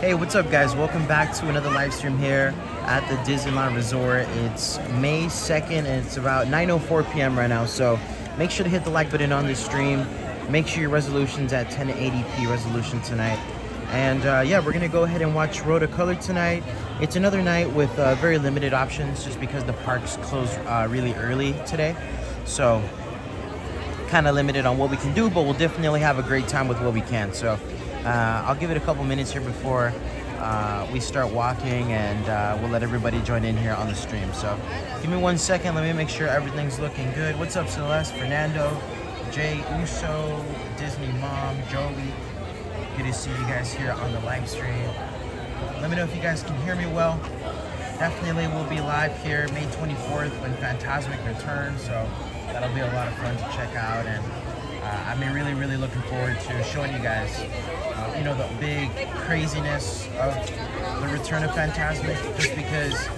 Hey, what's up guys? Welcome back to another live stream here at the Disneyland Resort. It's May 2nd and it's about 9:04 p.m. right now, so make sure to hit the like button on this stream. Make sure your resolution's at 1080p resolution tonight. And yeah, we're gonna go ahead and watch Road to Color tonight. It's another night with very limited options just because the parks close really early today. So kind of limited on what we can do, but we'll definitely have a great time with what we can. So I'll give it a couple minutes here before we start walking, and we'll let everybody join in here on the stream. So give me 1 second. Let me make sure everything's looking good. What's up, Celeste, Fernando, Jay, Uso, Disney Mom, Joey? Good to see you guys here on the live stream. Let me know if you guys can hear me well. Definitely we'll be live here May 24th when Fantasmic returns, so that'll be a lot of fun to check out. And I've been really looking forward to showing you guys you know, the big craziness of the return of Fantasmic, just because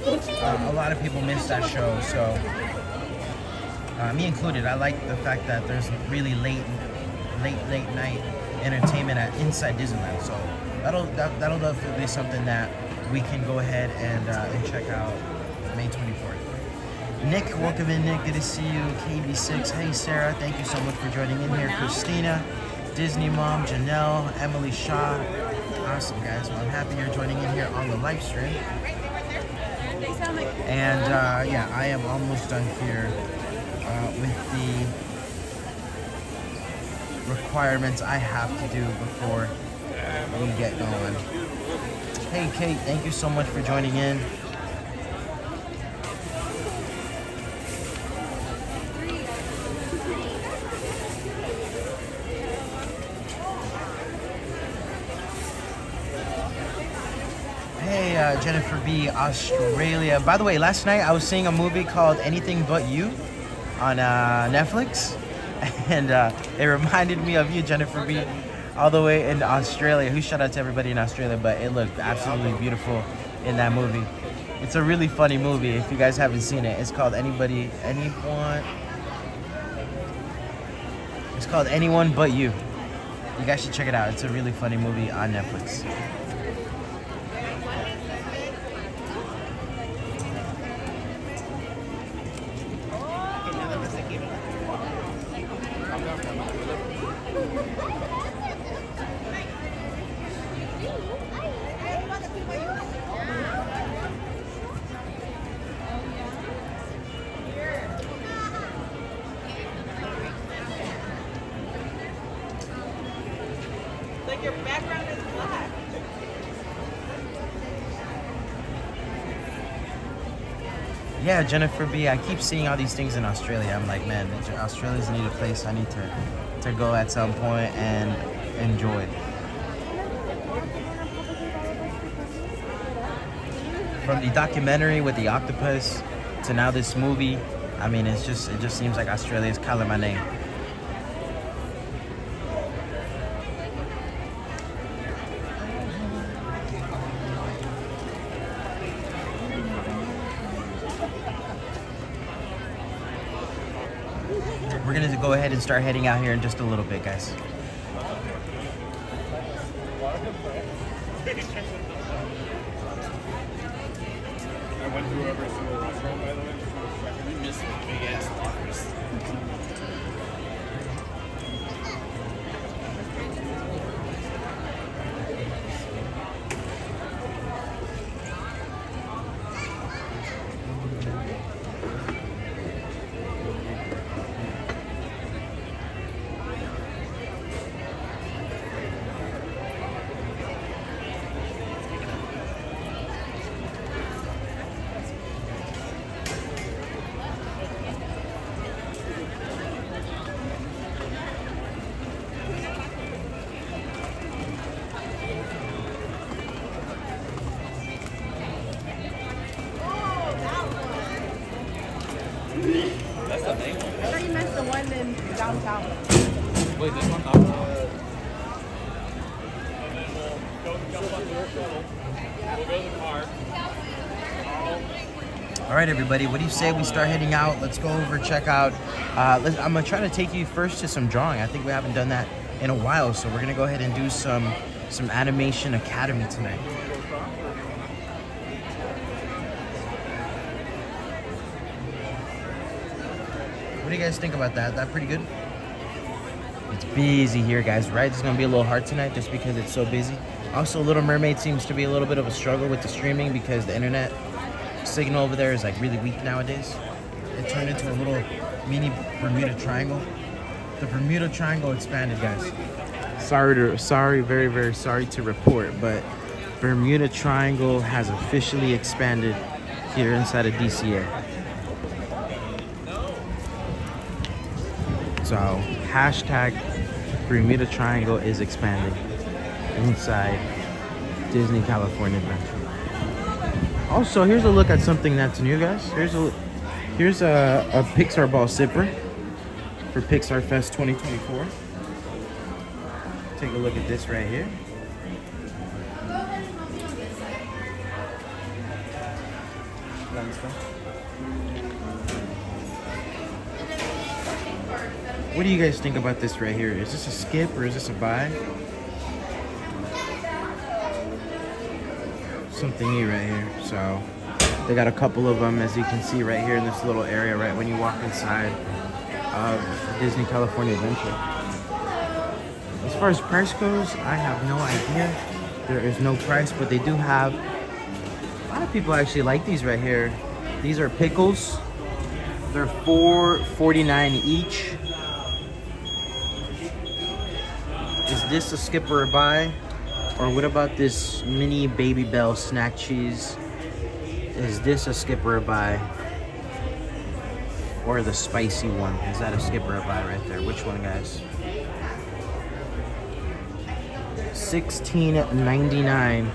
a lot of people miss that show. So me included, I like the fact that there's really late night entertainment inside Disneyland. So that'll definitely be something that we can go ahead and check out May 24th. Nick, welcome in, Nick. Good to see you. KB6. Hey, Sarah. Thank you so much for joining in here. Christina, Disney Mom, Janelle, Emily Shaw. Awesome, guys. Well, I'm happy you're joining in here on the live stream. And yeah, I am almost done here with the requirements I have to do before we get going. Hey, Kate. Thank you so much for joining in. Hey, Jennifer B, Australia. By the way, last night I was seeing a movie called Anything But You on Netflix, and it reminded me of you, Jennifer B, all the way in Australia. Who shout out to everybody in Australia, but it looked absolutely beautiful in that movie. It's a really funny movie if you guys haven't seen it. It's called Anyone. It's called Anyone But You. You guys should check it out. It's a really funny movie on Netflix. Your background is black. Yeah, Jennifer B. I keep seeing all these things in Australia. I'm like, man, Australia's need a place I need to go at some point and enjoy. From the documentary with the octopus to now this movie, I mean, it just seems like Australia's calling my name. We're gonna go ahead and start heading out here in just a little bit, guys. I went through every single restaurant, by the way. We missed big ass bars. That's the main one. I thought you meant the one in downtown. Wait, this one downtown? We'll go to the car. All right, everybody, what do you say we start heading out? Let's go over, check out. I'm gonna try to take you first to some drawing. I think we haven't done that in a while, so we're gonna go ahead and do some some Animation Academy tonight. What do you guys think about that? That pretty good? It's busy here, guys, right? It's gonna be a little hard tonight just because it's so busy. Also, Little Mermaid seems to be a little bit of a struggle with the streaming because the internet signal over there is like really weak nowadays. It turned into a little mini Bermuda Triangle. The Bermuda Triangle expanded, guys. Very, very sorry to report, but Bermuda Triangle has officially expanded here inside of DCA. So, hashtag Bermuda Triangle is expanding inside Disney California Adventure. Also, here's a look at something that's new, guys. Here's a Pixar ball sipper for Pixar Fest 2024. Take a look at this right here. What do you guys think about this right here? Is this a skip or is this a buy? Something new right here. So they got a couple of them, as you can see right here in this little area right when you walk inside of Disney California Adventure. As far as price goes, I have no idea. There is no price, but they do have, a lot of people actually like these right here. These are pickles. They're $4.49 each. Is this a skip or a buy? Or what about this mini Baby Bell snack cheese? Is this a skip or a buy? Or the spicy one? Is that a skip or a buy right there? Which one, guys? $16.99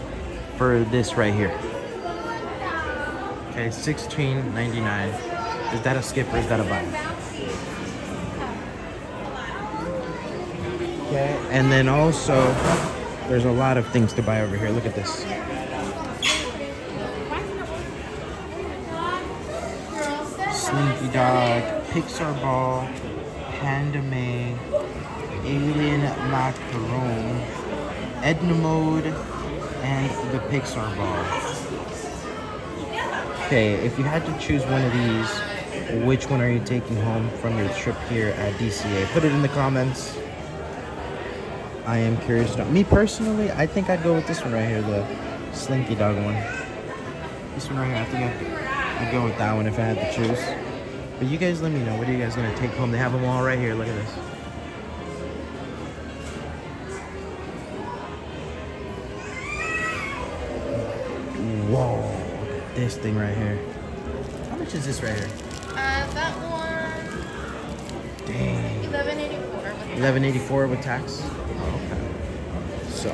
for this right here. Okay, $16.99. Is that a skip or is that a buy? Okay, and then also, there's a lot of things to buy over here. Look at this. Slinky Dog, Pixar Ball, Panda May, Alien Macaron, Edna Mode, and the Pixar Ball. Okay, if you had to choose one of these, which one are you taking home from your trip here at DCA? Put it in the comments. I am curious. Me personally, I think I'd go with this one right here, the Slinky Dog one. This one right here, I think I'd go with that one if I had to choose. But you guys let me know, what are you guys gonna take home? They have them all right here, look at this. Whoa, look at this thing right here. How much is this right here? That one. Dang. $11.84. $11.84 with tax? Okay. So,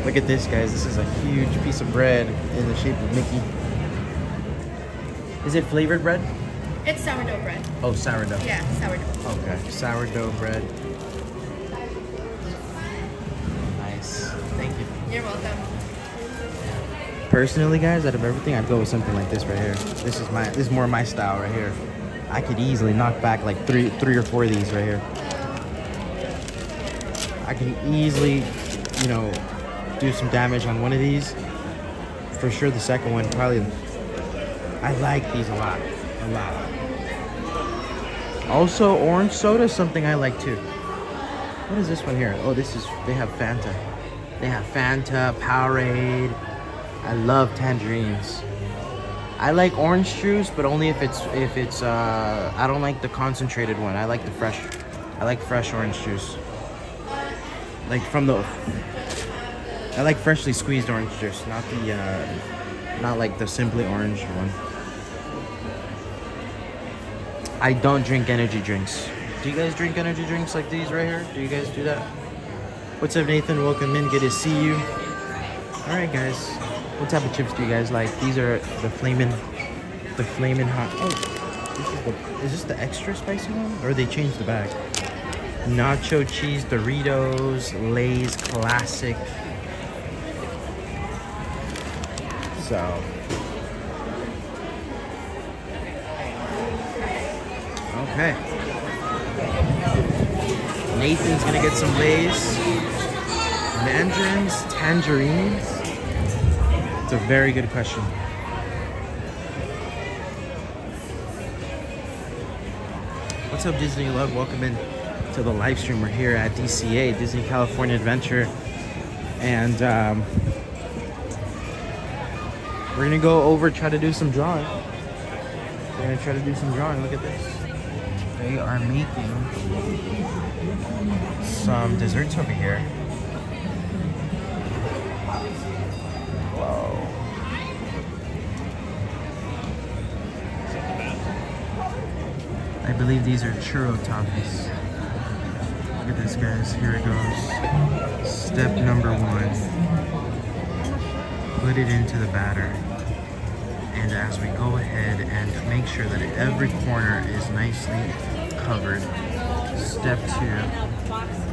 look at this, guys. This is a huge piece of bread in the shape of Mickey. Is it flavored bread? It's sourdough bread. Oh, sourdough. Yeah, sourdough. Okay, sourdough bread. Nice. Thank you. You're welcome. Personally, guys, out of everything, I'd go with something like this right here. This is more my style right here. I could easily knock back like three or four of these right here. I can easily, you know, do some damage on one of these. For sure, the second one probably. I like these a lot. Also, orange soda is something I like too. What is this one here? Oh, they have Fanta. They have Fanta, Powerade. I love tangerines. I like orange juice, but only if it's I don't like the concentrated one. I like the fresh. I like fresh orange juice. Like I like freshly squeezed orange juice, not like the simply orange one. I don't drink energy drinks. Do you guys drink energy drinks like these right here? Do you guys do that? What's up, Nathan? Welcome in. Good to see you. All right, guys. What type of chips do you guys like? These are the flamin' hot. Oh, is this the extra spicy one? Or they changed the bag? Nacho cheese Doritos, Lay's classic. So. Okay. Nathan's gonna get some Lay's. Mandarins, tangerines? It's a very good question. What's up, Disney Love? Welcome in to the live stream. We're here at DCA, Disney California Adventure. And we're gonna go over, try to do some drawing. We're gonna try to do some drawing. Look at this. They are making some desserts over here. Whoa. I believe these are churro toppings. Look at this, guys. Here it goes. Step number 1. Put it into the batter. And as we go ahead and make sure that every corner is nicely covered. Step 2.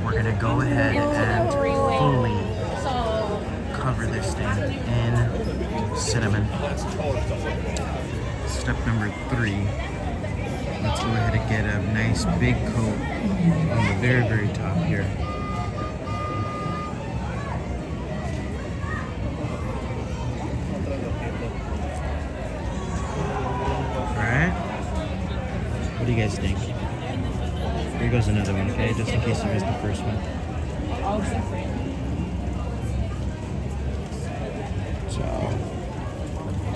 We're gonna go ahead and fully cover this thing in cinnamon. Step number 3. Let's go ahead and get a nice big coat on the very, very top here. Alright. What do you guys think? Here goes another one, okay? Just in case you missed the first one. So,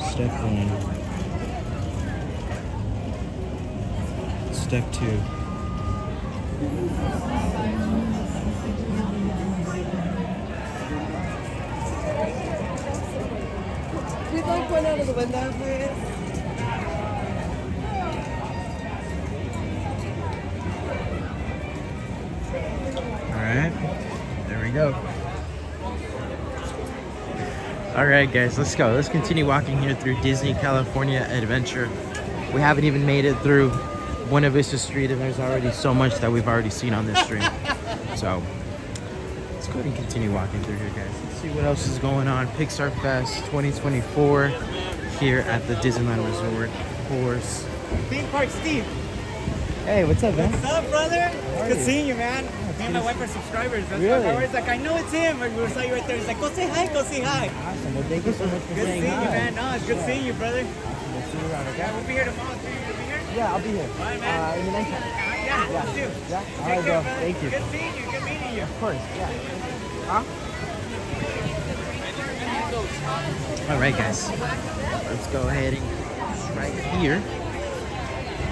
step 1. Step 2. We'd like one out of the window, please. Alright, there we go. Alright guys, let's go. Let's continue walking here through Disney California Adventure. We haven't even made it through Buena Vista Street, and there's already so much that we've already seen on this stream. So let's go ahead and continue walking through here, guys. Let's see what else is going on. Pixar Fest 2024 here at the Disneyland Resort, of course. Theme Park Steve. Hey, what's up, man? What's up, brother? are Good you? seeing you, man. Me and my wife are subscribers. That's Really? why it's like, I know it's him. And we saw you right there. He's like, go say hi, go say hi. Awesome. Well, thank you so much for Good saying seeing hi. you, man. No, it's good seeing you, brother. Awesome. We'll see you around, okay? Yeah, we'll be here tomorrow, too. You'll be here? Yeah, I'll be here. All right, man. In the next time. Yeah, let's do. Yeah? All Take right, care, bro. brother. Thank you. Good seeing you. Good meeting you. Of course, yeah. Huh? All right, guys. Let's go ahead and right here.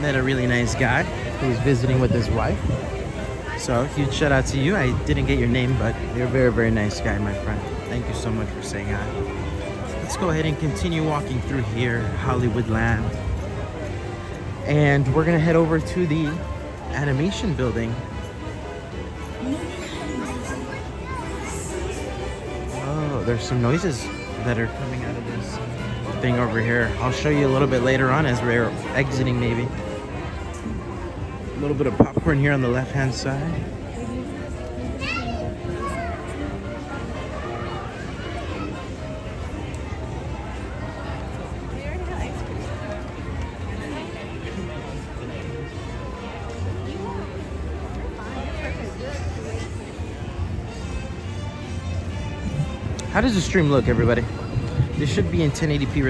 Met a really nice guy who's visiting with his wife. So, huge shout out to you. I didn't get your name, but you're a very, very nice guy, my friend. Thank you so much for saying hi. Let's go ahead and continue walking through here, Hollywoodland. And we're gonna head over to the animation building. Oh, there's some noises that are coming out of this thing over here. I'll show you a little bit later on as we're exiting, maybe. A little bit of popcorn here on the left-hand side. How does the stream look, everybody? This should be in 1080p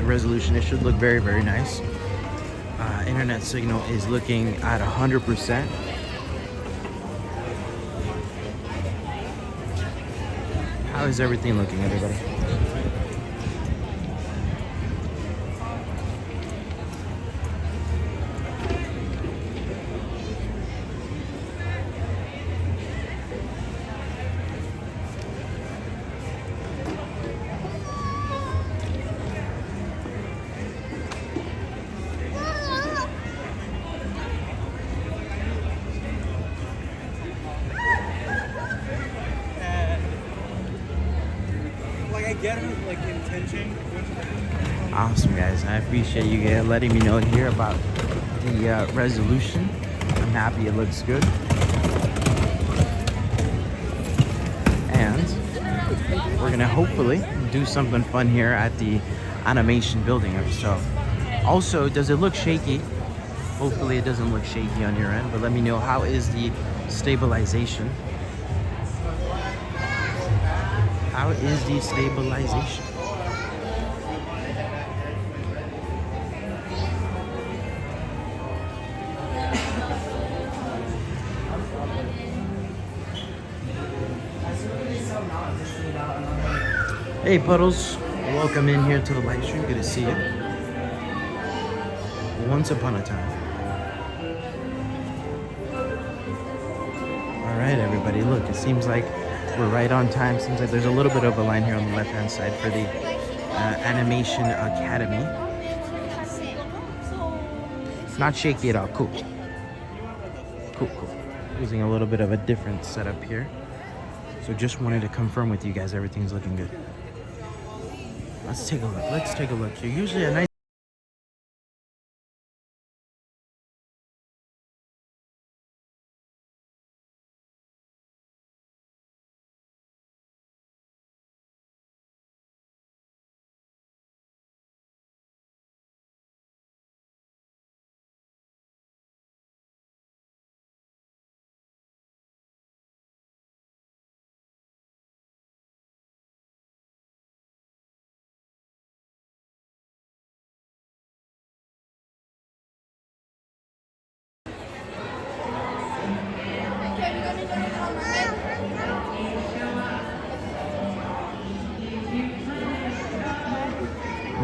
resolution. It should look very, very nice. Internet signal is looking at 100%. How is everything looking, everybody? Like, I get her, like, intention. Awesome, guys. I appreciate you guys letting me know here about the resolution. I'm happy it looks good. And we're gonna hopefully do something fun here at the animation building. So, also, does it look shaky? Hopefully it doesn't look shaky on your end, but let me know, how is the stabilization? How is the stabilization? Hey Puddles, welcome in here to the live stream. Good to see you. Once upon a time. All right, everybody. Look, it seems like we're right on time. Seems like there's a little bit of a line here on the left-hand side for the Animation Academy. Not shaky at all. Cool. Cool. Using a little bit of a different setup here. So just wanted to confirm with you guys everything's looking good. Let's take a look. Here, usually a nice.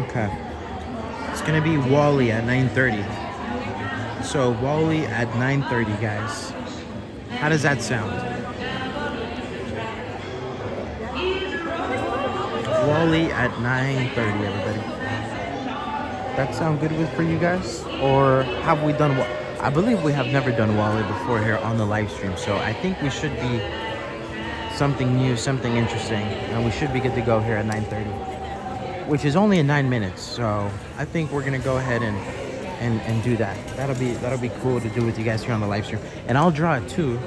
Okay. It's gonna be Wally at 9:30. So Wally at 9:30, guys. How does that sound? Wally at 9:30, everybody. That sound good for you guys? Or have we done what? I believe we have never done Wally before here on the live stream. So I think we should be something new, something interesting, and we should be good to go here at 9:30. Which is only in 9 minutes, so I think we're gonna go ahead and do that. That'll be cool to do with you guys here on the live stream, and I'll draw it too.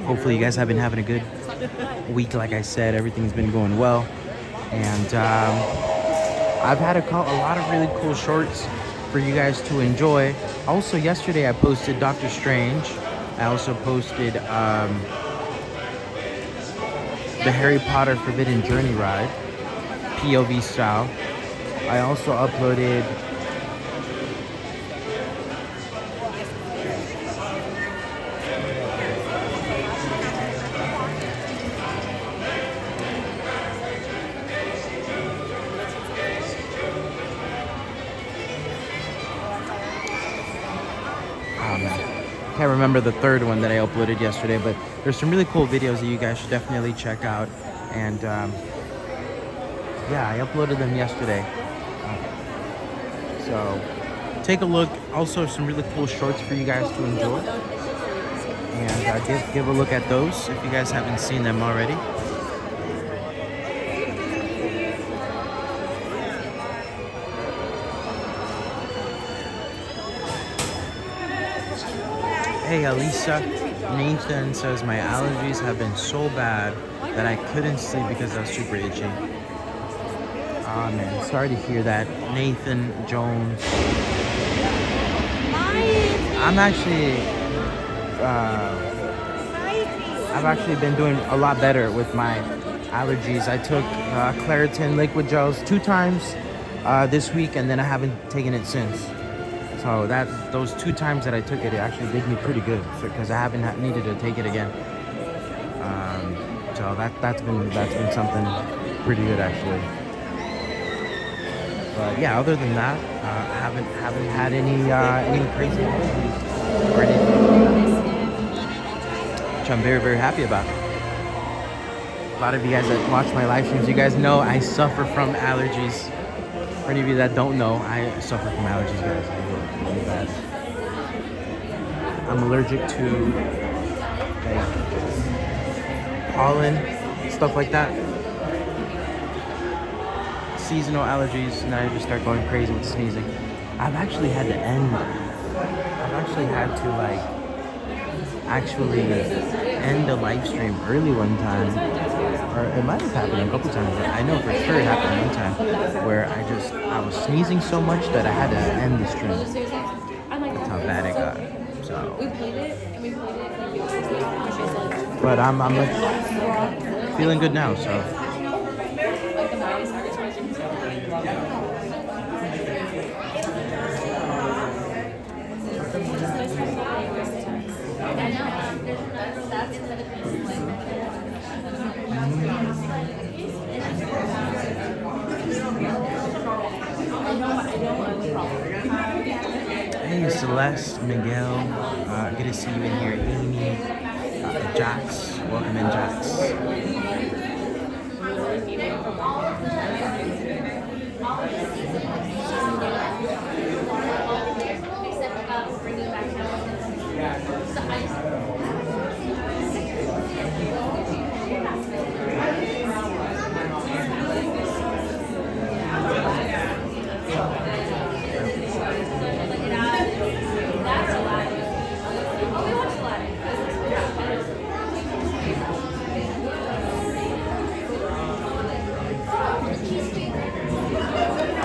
Hopefully you guys have been having a good week. Like I said, everything's been going well, and I've had a lot of really cool shorts for you guys to enjoy. Also, yesterday I posted Doctor Strange. I also posted the Harry Potter Forbidden Journey ride, POV style. I also uploaded can't remember the third one that I uploaded yesterday, but there's some really cool videos that you guys should definitely check out. And yeah, I uploaded them yesterday. So take a look. Also, some really cool shorts for you guys to enjoy. And give a look at those if you guys haven't seen them already. Hey Alisa, Nathan says my allergies have been so bad that I couldn't sleep because I was super itchy. Oh man, sorry to hear that. Nathan Jones. I've actually been doing a lot better with my allergies. I took Claritin liquid gels 2 times this week, and then I haven't taken it since. So those 2 times that I took it, it actually did me pretty good because I haven't needed to take it again. So that's been something pretty good actually. But yeah, other than that, haven't had any crazy allergies or anything, which I'm very, very happy about. A lot of you guys that watch my live streams, you guys know I suffer from allergies. For any of you that don't know, I suffer from allergies, guys. Really bad. I'm allergic to like pollen, stuff like that. Seasonal allergies, and I just start going crazy with sneezing. I've actually had to end a live stream early one time, or it might have happened a couple times, but I know for sure it happened one time where I was sneezing so much that I had to end the stream. That's how bad it got. So, but I'm like feeling good now, so. Hey Celeste, Miguel, good to see you in here. Amy, Jax, welcome in Jax.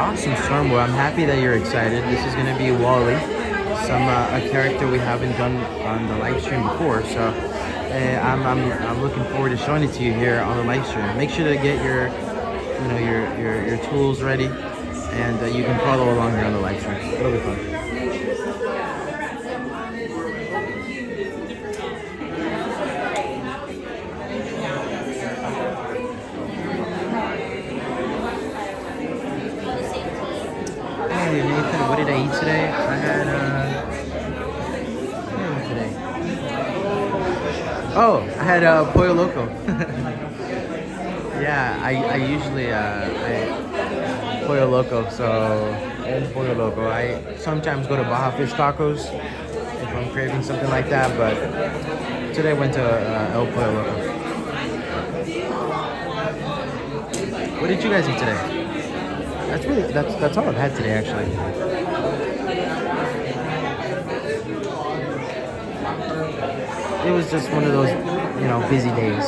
Awesome, Stormboy. I'm happy that you're excited. This is going to be Wally, a character we haven't done on the live stream before. So I'm looking forward to showing it to you here on the live stream. Make sure to get your tools ready, and you can follow along here on the live stream. It'll be fun. Hey Nathan, what did I eat today? I had I had Pollo Loco. Yeah, I usually Pollo Loco, and Pollo Loco. I sometimes go to Baja Fish Tacos if I'm craving something like that, but today I went to El Pollo Loco. What did you guys eat today? That's all I've had today actually. It was just one of those, busy days.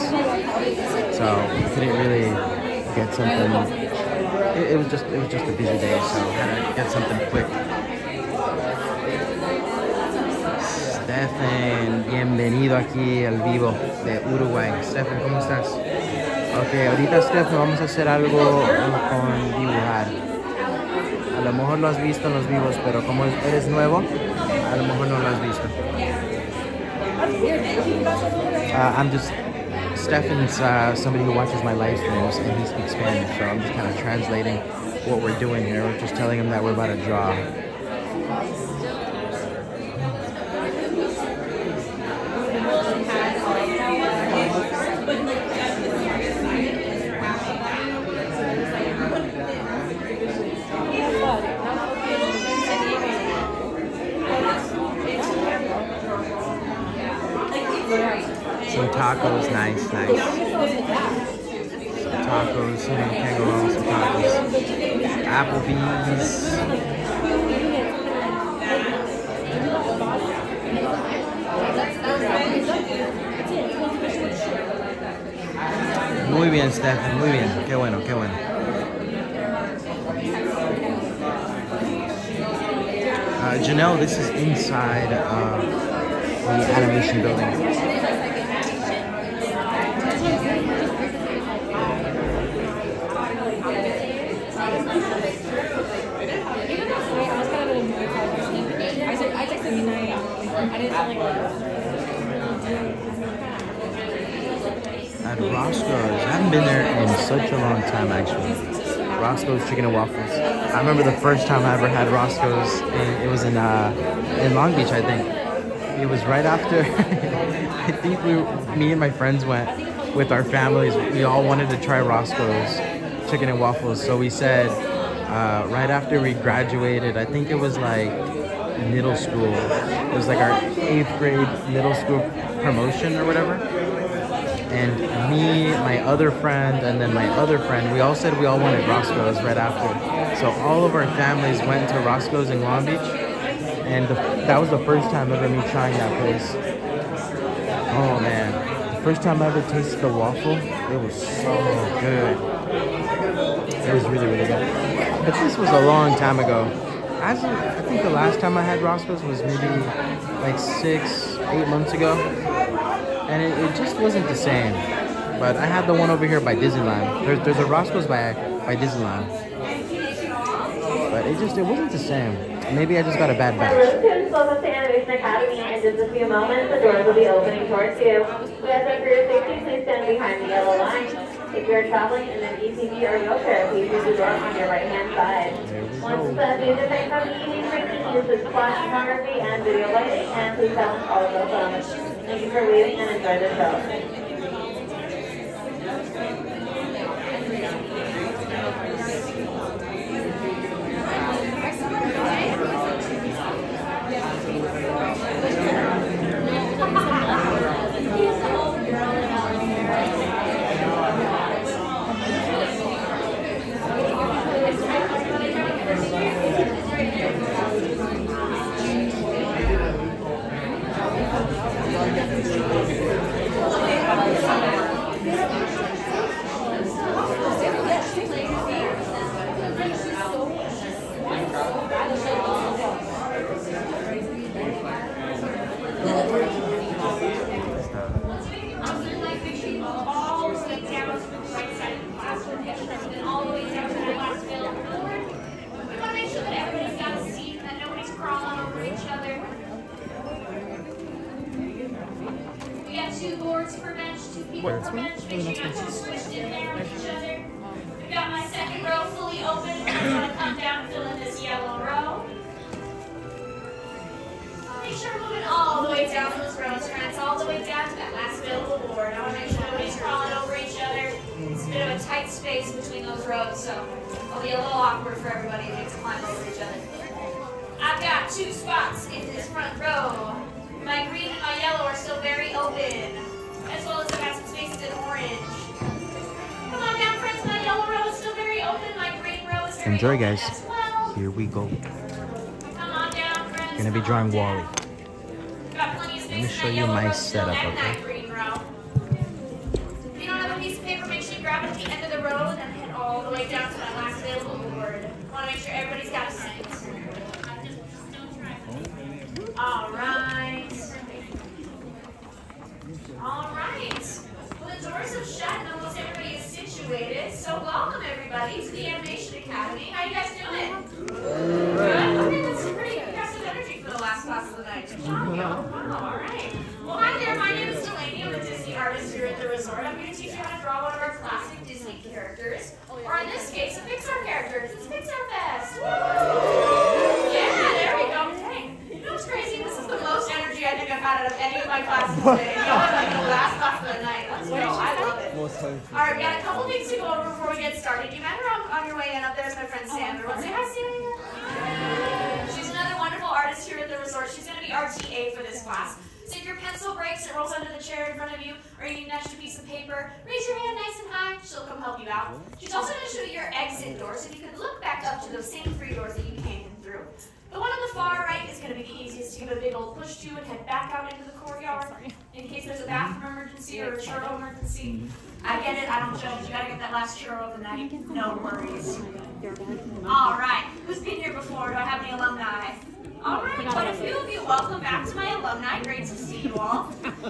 So I couldn't really get something. It was just a busy day, so I had to get something quick. Stefan, bienvenido aquí al vivo de Uruguay. Stefan, ¿cómo estás? Ok, ahorita Stefan vamos a hacer algo con dibujar. A lo mejor lo has visto en los vivos, pero como eres nuevo, a lo mejor no lo has visto. Stefan's somebody who watches my live streams, and he speaks Spanish, so I'm just kind of translating what we're doing here. We're just telling him that we're about to draw. Some tacos, nice. Some tacos, can't go wrong with some tacos. Applebee's. Muy bien, Steph. Muy bien. Qué bueno, qué bueno. Janelle, this is inside the animation building. At Roscoe's, I haven't been there in such a long time actually. Roscoe's Chicken and Waffles. I remember the first time I ever had Roscoe's, and it was in Long Beach, I think. It was right after, I think me and my friends went with our families. We all wanted to try Roscoe's Chicken and Waffles, so we said right after we graduated, I think it was like middle school. It was like our 8th grade middle school promotion or whatever. And me, my other friend, and then my other friend, we all said we all wanted Roscoe's right after. So all of our families went to Roscoe's in Long Beach, and that was the first time ever me trying that place. Oh man, the first time I ever tasted the waffle, it was so good. It was really, really good. But this was a long time ago. I think the last time I had Roscoe's was maybe like 6-8 months ago. And it just wasn't the same. But I had the one over here by Disneyland. There's a Roscoe's by Disneyland. But it wasn't the same. Maybe I just got a bad batch. Students, welcome to Animation Academy. In just a few moments, the doors will be opening towards you. We ask that for your safety, please stand behind the yellow line. If you're traveling in an ECV or wheelchair, please use the door on your right-hand side. Once the music breaks from the evening drinking, use the flash photography and video lighting, and please balance all of those phones. Thank you for waiting and enjoy the show. Squished in there with each other. We've got my second row fully open. I'm going to come down and fill in this yellow row. Make sure we're moving all the way down those rows, friends, all the way down to that last available board. I want to make sure nobody's crawling over each other. It's a bit of a tight space between those rows, so it'll be a little awkward for everybody if they climb over each other. I've got 2 spots in this front row. My green and my yellow are still very open, as well as I've got some spaces in orange. Come on down, friends. My yellow row is still very open. My green row is very Enjoy, open guys. as well. Here we go. Come on down, friends. Gonna be drawing Wally. Got plenty of space. Let me show you my setup, okay? Green row. If you don't have a piece of paper, make sure you grab it at the end of the row and then head all the way down to that last available board. Want to make sure everybody's got a seat. All right. All right. Well, the doors have shut and almost everybody is situated. So welcome everybody to the Animation Academy. How you guys doing? Good. Okay, that's some pretty impressive energy for the last class of the night. Wow, all right. Well, hi there. My name is Delaney. I'm a Disney artist here at the resort. I'm going to teach you how to draw one of our classic Disney characters, or in this case, a Pixar character. It's Pixar Fest. Yeah, there we go. Hey, you know what's crazy? This is the most energy I think I've had out of any of my classes today. You know, like the last class of the night. Let's go. I love it. All right, we got a couple things to go over before we get started. You met her on your way in. Up there's my friend Sandra. Want to say hi, Sandra? She's another wonderful artist here at the resort. She's going to be our TA for this class. So if your pencil breaks or rolls under the chair in front of you, or you need an extra piece of paper, raise your hand nice and high. She'll come help you out. She's also going to show you your exit door, so you can look back up to those same 3 doors that you came in through. The one on the far right is going to be the easiest to give a big old push to and head back out into the courtyard. In case there's a bathroom emergency emergency or a churro emergency. I get it, I don't judge. You gotta get that last churro of the night. No worries. All right, who's been here before? Do I have any alumni? All right, quite a few of you. Welcome back to my alumni. Great to see you all.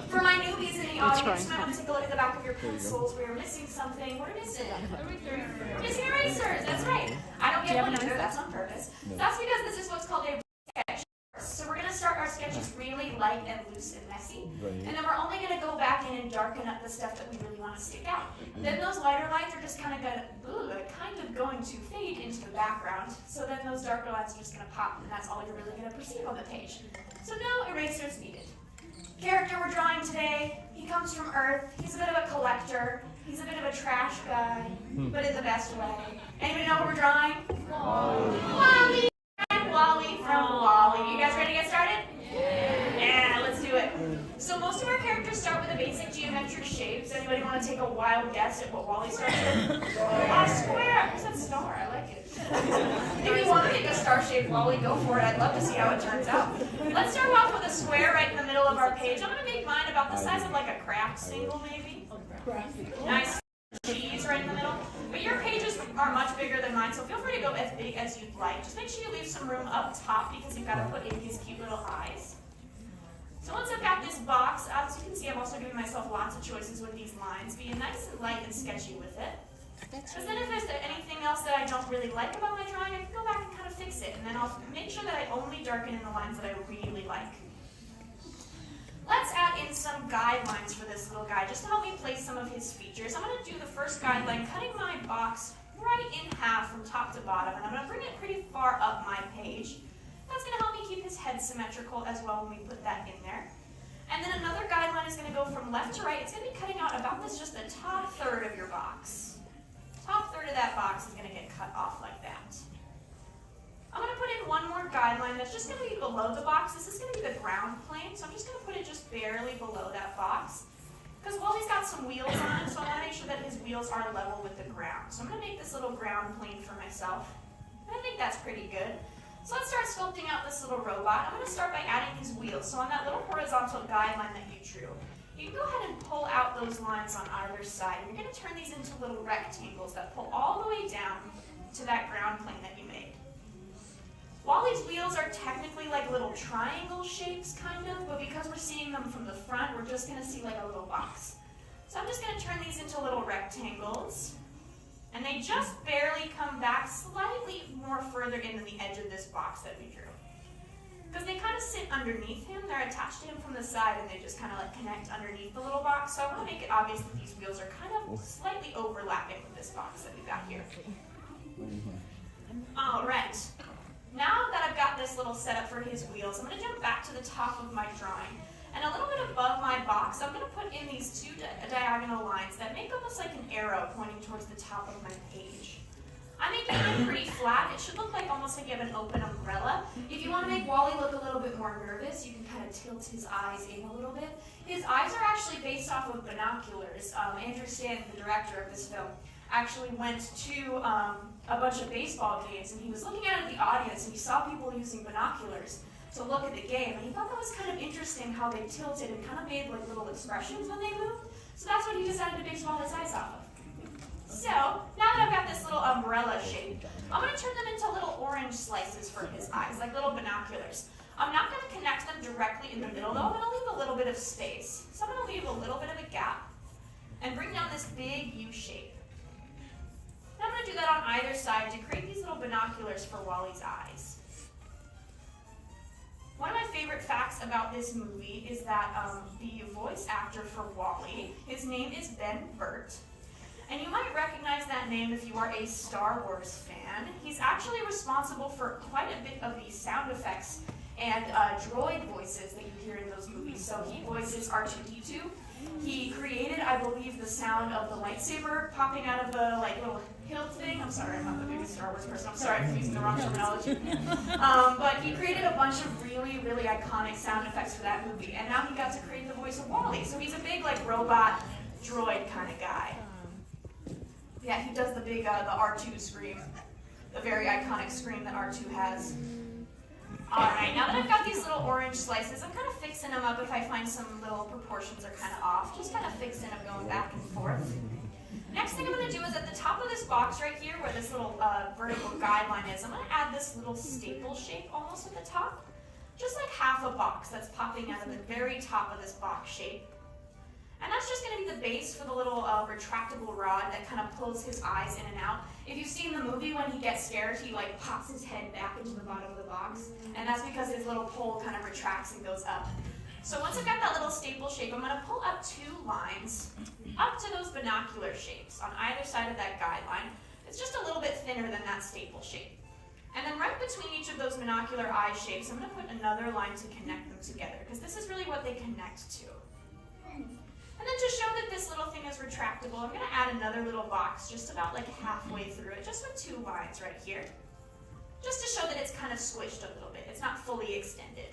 For my newbies in the audience, you might want to take a look at the back of your pencils. We are missing something. What are we missing? We're missing erasers. That's right. I don't get one either. That's on purpose. That's because this is what's called a sketch. So we're going to start our sketches really light and loose and messy. And then we're only going to go back in and darken up the stuff that we really want to stick out. Then those lighter lines are just kind of going to fade into the background. So then those darker lines are just going to pop, and that's all you're really going to perceive on the page. So no erasers needed. Character we're drawing today, he comes from Earth. He's a bit of a collector. He's a bit of a trash guy, but in the best way. Anybody know who we're drawing? Wally. Wally from Wally. You guys ready to get started? Yeah, let's do it. So most of our characters start with a basic geometric shape. Does anybody want to take a wild guess at what Wally starts with? A square. Who's that star? I like it. If you want to make a star-shaped Wally, go for it. I'd love to see how it turns out. Let's start off with a square right in the middle of our page. I'm going to make mine about the size of like a craft single, maybe. Nice cheese right in the middle. But your pages are much bigger than mine, so feel free to go as big as you'd like. Just make sure you leave some room up top because you've got to put in his cute little eyes. So once I've got this box, as you can see, I'm also giving myself lots of choices with these lines, being nice and light and sketchy with it. Because then if there's anything else that I don't really like about my drawing, I can go back and kind of fix it, and then I'll make sure that I only darken in the lines that I really like. Let's add in some guidelines for this little guy, just to help me place some of his features. I'm going to do the first guideline, cutting my box right in half from top to bottom, and I'm going to bring it pretty far up my page. That's going to help me keep his head symmetrical as well when we put that in there. And then another guideline is going to go from left to right. It's going to be cutting out about this, just the top third of your box. Top third of that box is going to get cut off like that. I'm going to put in one more guideline that's just going to be below the box. This is going to be the ground plane, so I'm just going to put it just barely below that box. Because Wally's got some wheels on it, so I want to make sure that his wheels are level with the ground. So I'm going to make this little ground plane for myself. And I think that's pretty good. So let's start sculpting out this little robot. I'm going to start by adding his wheels. So on that little horizontal guideline that you drew, you can go ahead and pull out those lines on either side. You're going to turn these into little rectangles that pull all the way down to that ground plane that you made. Wally's wheels are technically like little triangle shapes, kind of, but because we're seeing them from the front, we're just going to see like a little box. So I'm just going to turn these into little rectangles, and they just barely come back slightly more further into the edge of this box that we drew. Because they kind of sit underneath him, they're attached to him from the side, and they just kind of like connect underneath the little box. So I want to make it obvious that these wheels are kind of slightly overlapping with this box that we've got here. All right. Now that I've got this little setup for his wheels, I'm going to jump back to the top of my drawing. And a little bit above my box, I'm going to put in these two diagonal lines that make almost like an arrow pointing towards the top of my page. I'm making it pretty flat. It should look like almost like you have an open umbrella. If you want to make Wally look a little bit more nervous, you can kind of tilt his eyes in a little bit. His eyes are actually based off of binoculars. Andrew Stanton, the director of this film, actually went to a bunch of baseball games, and he was looking out at the audience, and he saw people using binoculars to look at the game, and he thought that was kind of interesting how they tilted and kind of made like little expressions when they moved. So that's what he decided to base all his eyes off of. So now that I've got this little umbrella shape, I'm going to turn them into little orange slices for his eyes, like little binoculars. I'm not going to connect them directly in the middle, though. I'm going to leave a little bit of space. So I'm going to leave a little bit of a gap and bring down this big U shape. And I'm going to do that on either side to create these little binoculars for Wally's eyes. One of my favorite facts about this movie is that the voice actor for Wally, his name is Ben Burt. And you might recognize that name if you are a Star Wars fan. He's actually responsible for quite a bit of the sound effects and droid voices that you hear in those movies. So he voices R2-D2. He created, I believe, the sound of the lightsaber popping out of the little hilt thing. I'm sorry, I'm not the biggest Star Wars person. I'm sorry for using the wrong terminology. But he created a bunch of really, really iconic sound effects for that movie. And now he got to create the voice of Wally. So he's a big robot droid kind of guy. Yeah, he does the big, the R2 scream. The very iconic scream that R2 has. Alright, now that I've got these little orange slices, I'm kind of fixing them up if I find some little proportions are kind of off. Just kind of big sin of going back and forth. Next thing I'm going to do is at the top of this box right here, where this little vertical guideline is, I'm going to add this little staple shape almost at the top. Just like half a box that's popping out of the very top of this box shape. And that's just going to be the base for the little retractable rod that kind of pulls his eyes in and out. If you've seen the movie, when he gets scared, he like pops his head back into the bottom of the box. And that's because his little pole kind of retracts and goes up. So once I've got that little staple shape, I'm going to pull up 2 lines up to those binocular shapes on either side of that guideline. It's just a little bit thinner than that staple shape. And then right between each of those binocular eye shapes, I'm going to put another line to connect them together, because this is really what they connect to. And then to show that this little thing is retractable, I'm going to add another little box just about like halfway through it, just with 2 lines right here. Just to show that it's kind of squished a little bit. It's not fully extended.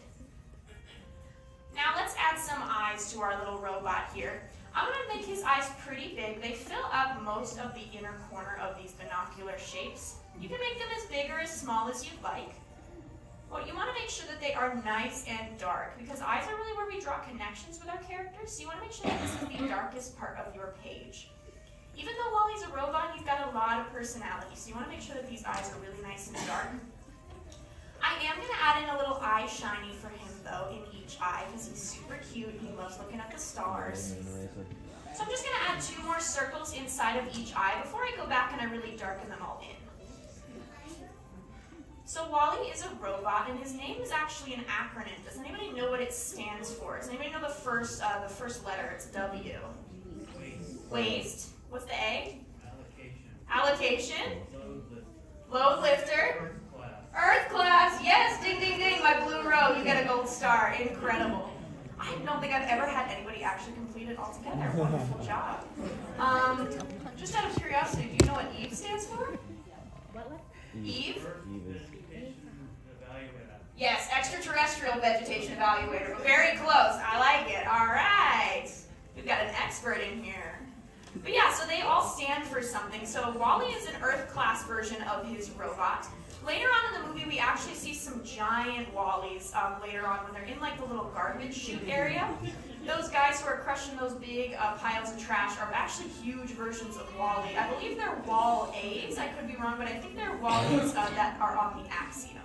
Now let's add some eyes to our little robot here. I'm going to make his eyes pretty big. They fill up most of the inner corner of these binocular shapes. You can make them as big or as small as you'd like. But you want to make sure that they are nice and dark, because eyes are really where we draw connections with our characters, so you want to make sure that this is the darkest part of your page. Even though Wally's a robot, he's got a lot of personality, so you want to make sure that these eyes are really nice and dark. I am going to add in a little eye shiny for him, though, in each eye, because he's super cute. He loves looking at the stars. So I'm just going to add 2 more circles inside of each eye before I go back and I really darken them all in. So Wally is a robot, and his name is actually an acronym. Does anybody know what it stands for? Does anybody know the first letter? It's W. Waste. What's the A? Allocation. Load lifter. Earth class. Yes, ding, ding, ding. My blue row. You get a gold star. Incredible. I don't think I've ever had anybody actually complete it all together. Wonderful job. Just out of curiosity, do you know what EVE stands for? Eve? Yes, extraterrestrial vegetation evaluator. But very close. I like it. All right. We've got an expert in here. But yeah, so they all stand for something. So Wally is an Earth class version of his robot. Later on in the movie, we actually see some giant Wallys later on when they're in like the little garbage chute area. Those guys who are crushing those big piles of trash are actually huge versions of Wally. I believe they're Wall-A's. I could be wrong, but I think they're Wallys that are on the Axiom.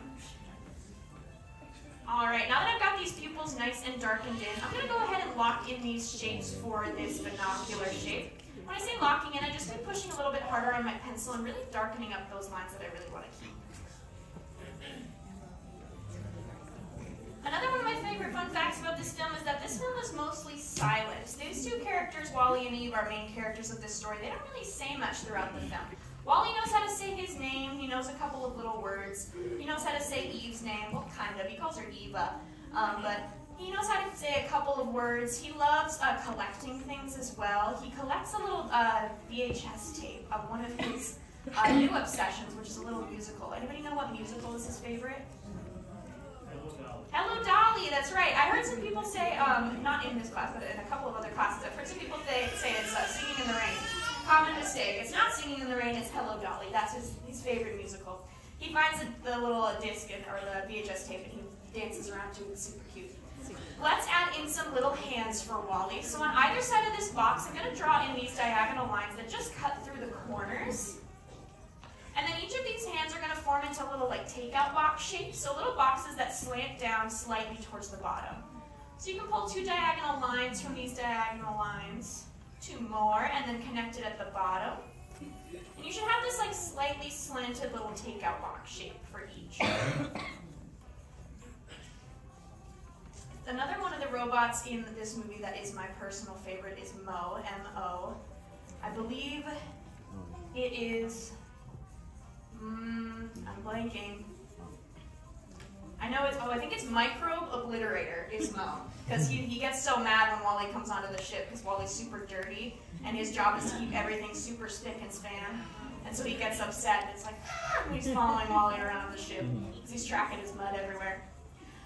All right, now that I've got these pupils nice and darkened in, I'm going to go ahead and lock in these shapes for this binocular shape. When I say locking in, I just been pushing a little bit harder on my pencil and really darkening up those lines that I really want to keep. Another one of my favorite fun facts about this film is that this film is mostly silent. These 2 characters, Wally and Eve, are main characters of this story. They don't really say much throughout the film. Wally knows how to say his name. He knows a couple of little words. He knows how to say Eve's name. Well, kind of. He calls her Eva. But he knows how to say a couple of words. He loves collecting things as well. He collects a little VHS tape of one of his new obsessions, which is a little musical. Anybody know what musical is his favorite? Hello Dolly, that's right. I heard some people say, not in this class, but in a couple of other classes, I've heard some people say it's Singing in the Rain. Common mistake. It's not Singing in the Rain, it's Hello Dolly. That's his favorite musical. He finds the little disc or the VHS tape and he dances around to it. It's super cute. Let's add in some little hands for Wally. So on either side of this box, I'm going to draw in these diagonal lines that just cut through the corners. And then each of these hands are going to form into little like takeout box shapes, so little boxes that slant down slightly towards the bottom. So you can pull 2 diagonal lines from these diagonal lines, 2 more, and then connect it at the bottom. And you should have this like slightly slanted little takeout box shape for each. Another one of the robots in this movie that is my personal favorite is Mo, M-O. I believe it is... I'm blanking. I know it's, I think it's Microbe Obliterator is Mo. Because he gets so mad when Wally comes onto the ship because Wally's super dirty and his job is to keep everything super spick and span. And so he gets upset and it's like, when he's following Wally around the ship because he's tracking his mud everywhere.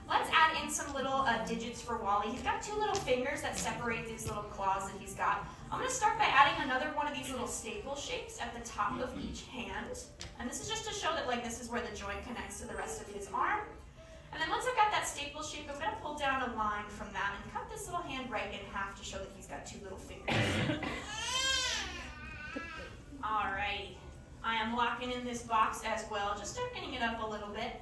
Let's add in some little digits for Wally. He's got 2 little fingers that separate these little claws that he's got. I'm going to start by adding another one of these little staple shapes at the top of each hand. And this is just to show that like this is where the joint connects to the rest of his arm. And then once I've got that staple shape, I'm going to pull down a line from that and cut this little hand right in half to show that he's got 2 little fingers. am locking in this box as well. Just darkening it up a little bit.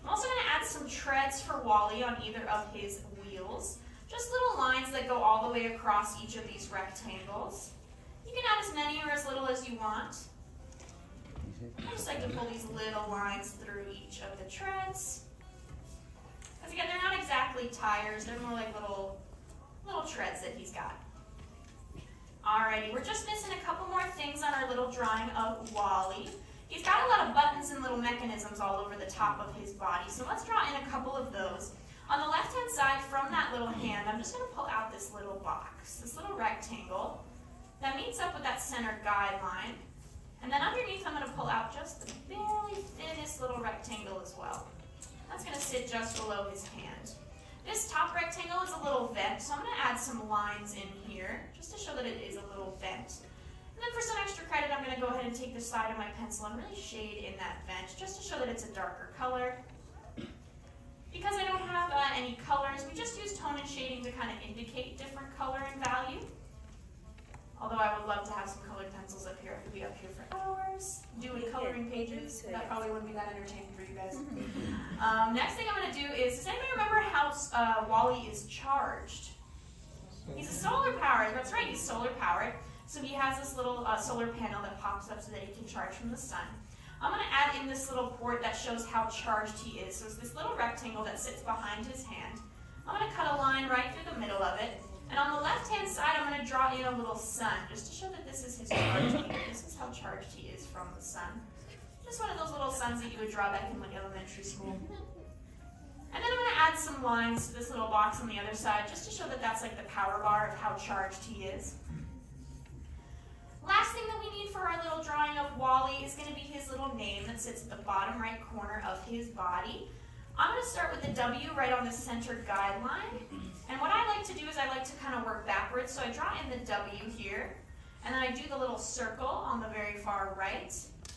I'm also going to add some treads for Wally on either of his wheels. Just little lines that go all the way across each of these rectangles. You can add as many or as little as you want. I just like to pull these little lines through each of the treads. Because again, they're not exactly tires, they're more like little treads that he's got. Alrighty, we're just missing a couple more things on our little drawing of Wally. He's got a lot of buttons and little mechanisms all over the top of his body, so let's draw in a couple of those. On the left-hand side, from that little hand, I'm just going to pull out this little box, this little rectangle that meets up with that center guideline. And then underneath, I'm going to pull out just the very thinnest little rectangle as well. That's going to sit just below his hand. This top rectangle is a little vent, so I'm going to add some lines in here just to show that it is a little vent. And then for some extra credit, I'm going to go ahead and take the side of my pencil and really shade in that vent just to show that it's a darker color. Because I don't have any colors, we just use tone and shading to kind of indicate different color and value. Although I would love to have some colored pencils up here. I could be up here for hours doing coloring pages. That probably wouldn't be that entertaining for you guys. Next thing I'm going to do is, does anybody remember how Wally is charged? He's a solar powered. That's right, he's solar powered. So he has this little solar panel that pops up so that he can charge from the sun. I'm going to add in this little port that shows how charged he is. So it's this little rectangle that sits behind his hand. I'm going to cut a line right through the middle of it. And on the left-hand side, I'm going to draw in a little sun, just to show that this is his charge meter. This is how charged he is from the sun. Just one of those little suns that you would draw back in like elementary school. And then I'm going to add some lines to this little box on the other side, just to show that that's like the power bar of how charged he is. Last thing that we need for our little drawing of Wally is going to be his little name that sits at the bottom right corner of his body. I'm going to start with the W right on the center guideline. And what I like to do is I like to kind of work backwards. So I draw in the W here, and then I do the little circle on the very far right,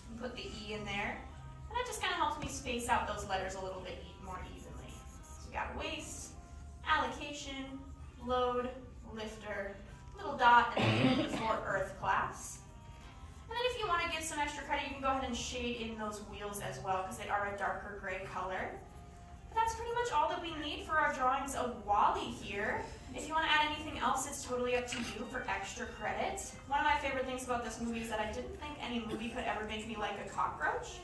and put the E in there. And that just kind of helps me space out those letters a little bit more evenly. So we got waste, allocation, load, lifter, little dot, and then the for Earth class. And then if you want to give some extra credit, you can go ahead and shade in those wheels as well, because they are a darker gray color. But that's pretty much all that we need for our drawings of Wally here. If you want to add anything else, it's totally up to you for extra credit. One of my favorite things about this movie is that I didn't think any movie could ever make me like a cockroach.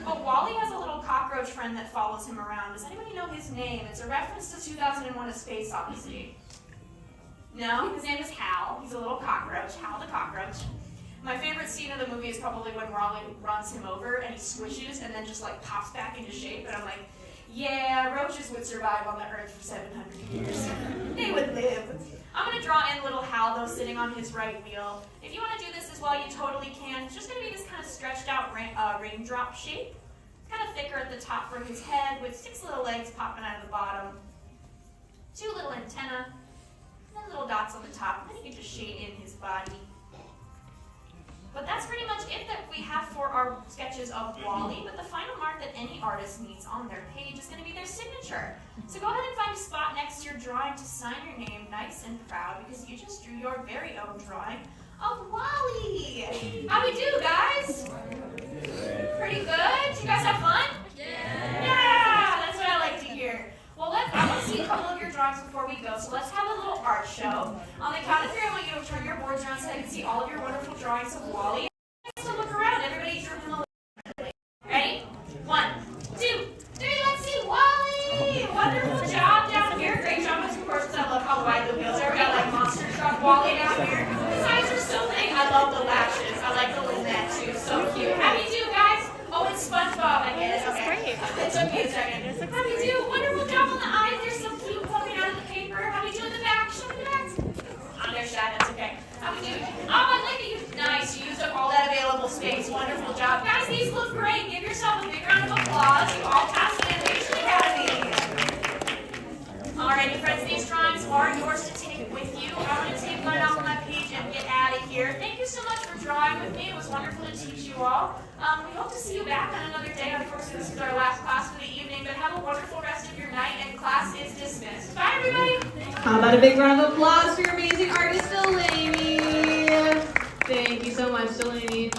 But Wally has a little cockroach friend that follows him around. Does anybody know his name? It's a reference to 2001: A Space Odyssey. No? His name is Hal. He's a little cockroach. Hal the cockroach. My favorite scene of the movie is probably when Wally runs him over and he squishes and then just like pops back into shape. And I'm like, yeah, roaches would survive on the earth for 700 years. They would live. I'm going to draw in little Hal, though, sitting on his right wheel. If you want to do this as well, you totally can. It's just going to be this kind of stretched out raindrop shape. It's kind of thicker at the top for his head with 6 little legs popping out of the bottom. 2 little antennae. And then little dots on the top. And then you can just shade in his body. But that's pretty much it that we have for our sketches of Wally. But the final mark that any artist needs on their page is going to be their signature. So go ahead and find a spot next to your drawing to sign your name nice and proud, because you just drew your very own drawing of Wally. How we do, guys? Pretty good? You guys have fun? Yeah, that's what I like to hear. Well, I want to see a couple of your drawings before we go, so let's have a little art show. On the count of 3, I want you to turn your boards around so I can see all of your wonderful drawings of Wally. So look around. Everybody drew him a little. Ready? 1, 2, 3. Let's see Wally. Wonderful job down here. Great job with, of course, because I love how wide the wheels are. We got like monster truck Wally down here. His eyes are so big. I love the lashes. I like the lizette too. So cute. How do you do, guys? Oh, it's SpongeBob, I guess. Okay. It took me a second. How do you do? Wonderful job on the eyes. They're so cute poking out of the paper. How do you do in the back? Show me the back. Oh, they're shy. That's okay. How do you do? Oh, I like that you. Nice. You used up all that available space. Wonderful job. Guys, these look great. Give yourself a big round of applause. You all passed the Animation Academy. Alrighty, friends. These drawings are yours to take with you. I'm going to take one off my page and get out of here. Thank you so much for drawing with me. It was wonderful to teach you all. We hope to see you back on another day. Of course, this is our last class for the evening, but have a wonderful rest of your night, and class is dismissed. Bye, everybody. How about a big round of applause for your amazing artist, Delaney? Thank you so much, Delaney.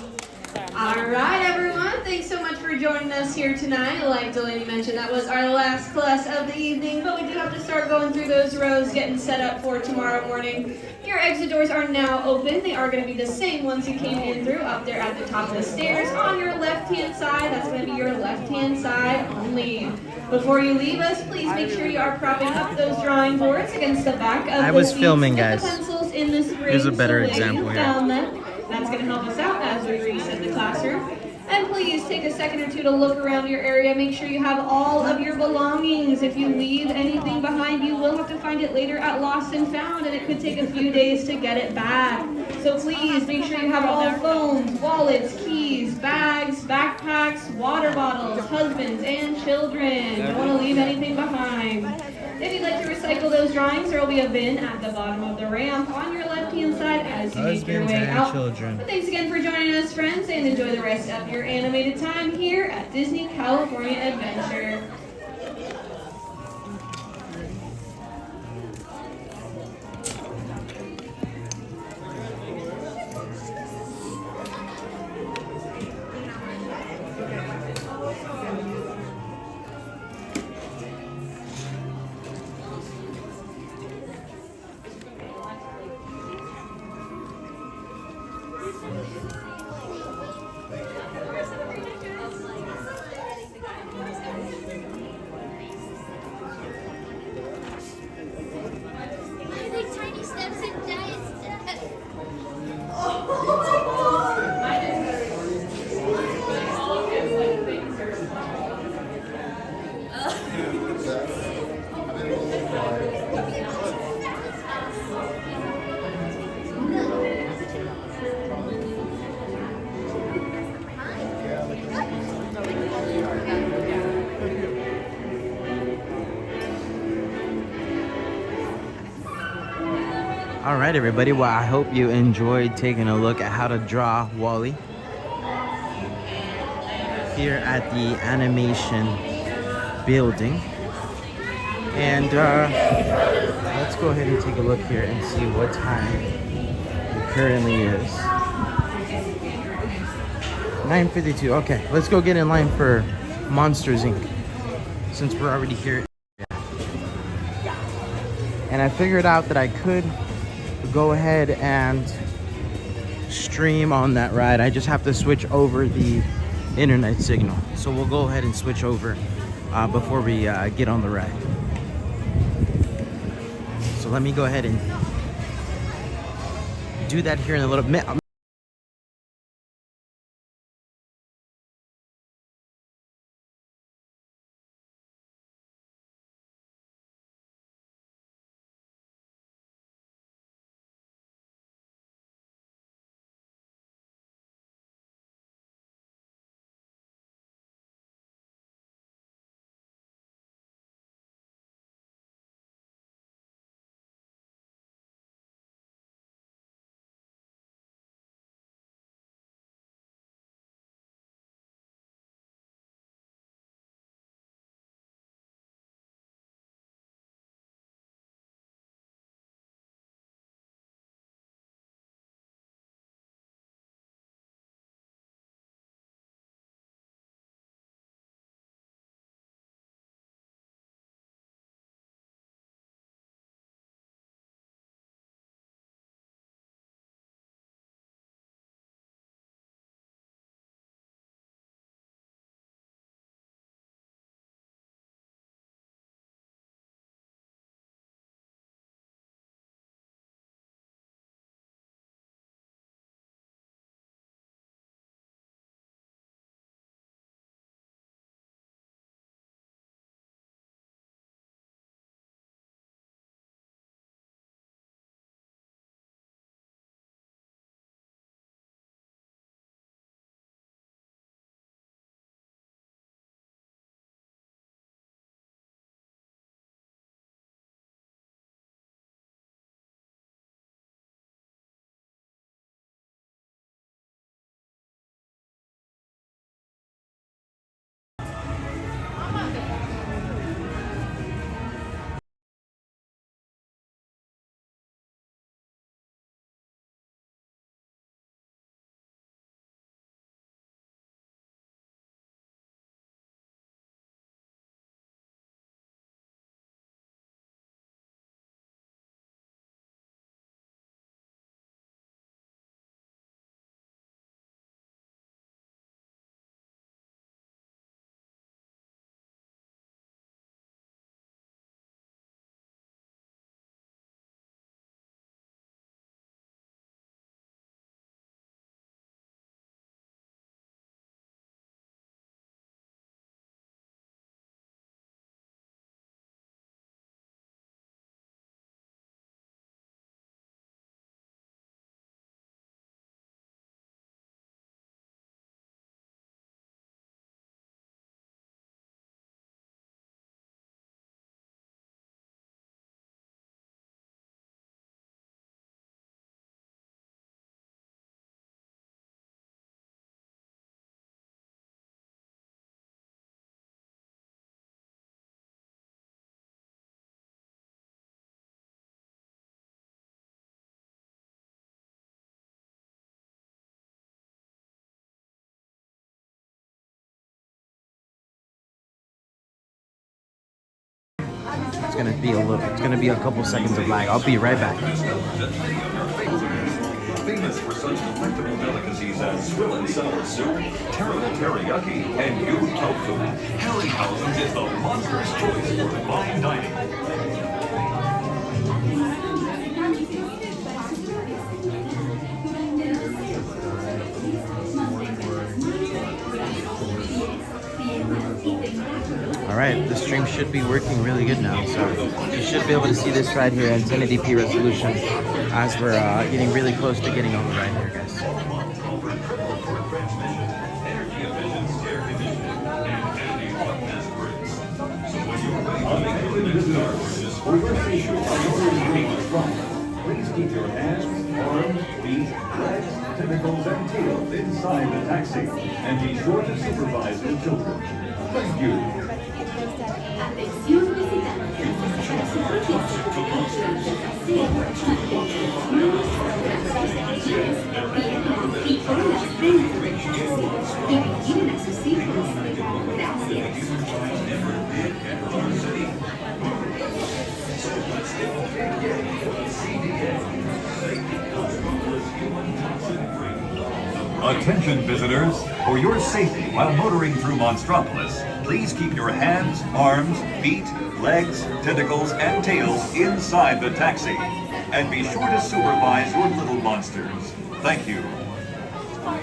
All right, everyone. Thanks so much for joining us here tonight. Like Delaney mentioned, that was our last class of the evening, but we do have to start going through those rows, getting set up for tomorrow morning. Your exit doors are now open. They are going to be the same ones you came in through up there at the top of the stairs. On your left-hand side, that's going to be your left-hand side only. Before you leave us, please make sure you are propping up those drawing boards against the back of I the was seats filming, with guys. the pencils in the spring. Here's a better so example you here. found them. That's going to help us out as we reset the classroom. And please take a second or two to look around your area. Make sure you have all of your belongings. If you leave anything behind, you will have to find it later at Lost and Found, and it could take a few days to get it back. So please make sure you have all phones, wallets, keys, bags, backpacks, water bottles, husbands, and children. Don't want to leave anything behind. If you'd like to recycle those drawings, there will be a bin at the bottom of the ramp on your left-hand side as you make your Husbands way and out. children. But thanks again for joining us, friends, and enjoy the rest of your animated time here at Disney California Adventure. I like tiny steps and giant steps. All right, everybody. Well, I hope you enjoyed taking a look at how to draw Wally here at the animation building. And let's go ahead and take a look here and see what time it currently is. 9:52. Okay, let's go get in line for Monsters Inc. since we're already here. And I figured out that I could go ahead and stream on that ride. I just have to switch over the internet signal. So we'll go ahead and switch over before we get on the ride. So let me go ahead and do that here in a little bit. gonna be a couple seconds of lag. I'll be right back. Famous for such delectable delicacies as swill and sour soup, terrible teriyaki, and yu tofu, Harryhausen's is the monster's choice for fine dining. All right, the stream should be working really good now, so you should be able to see this right here at 1080p resolution as we're getting really close to getting over right here, guys. Please keep your hands, arms, feet, legs, tentacles, and tails inside the taxi, and be sure to supervise the children. Thank you. Atención visitantes, para su propia seguridad durante el paseo, piernas y colas dentro del taxi y vigilen a sus hijos. Gracias. Attention visitors, for your safety while motoring through Monstropolis, please keep your hands, arms, feet, legs, tentacles, and tails inside the taxi. And be sure to supervise your little monsters. Thank you.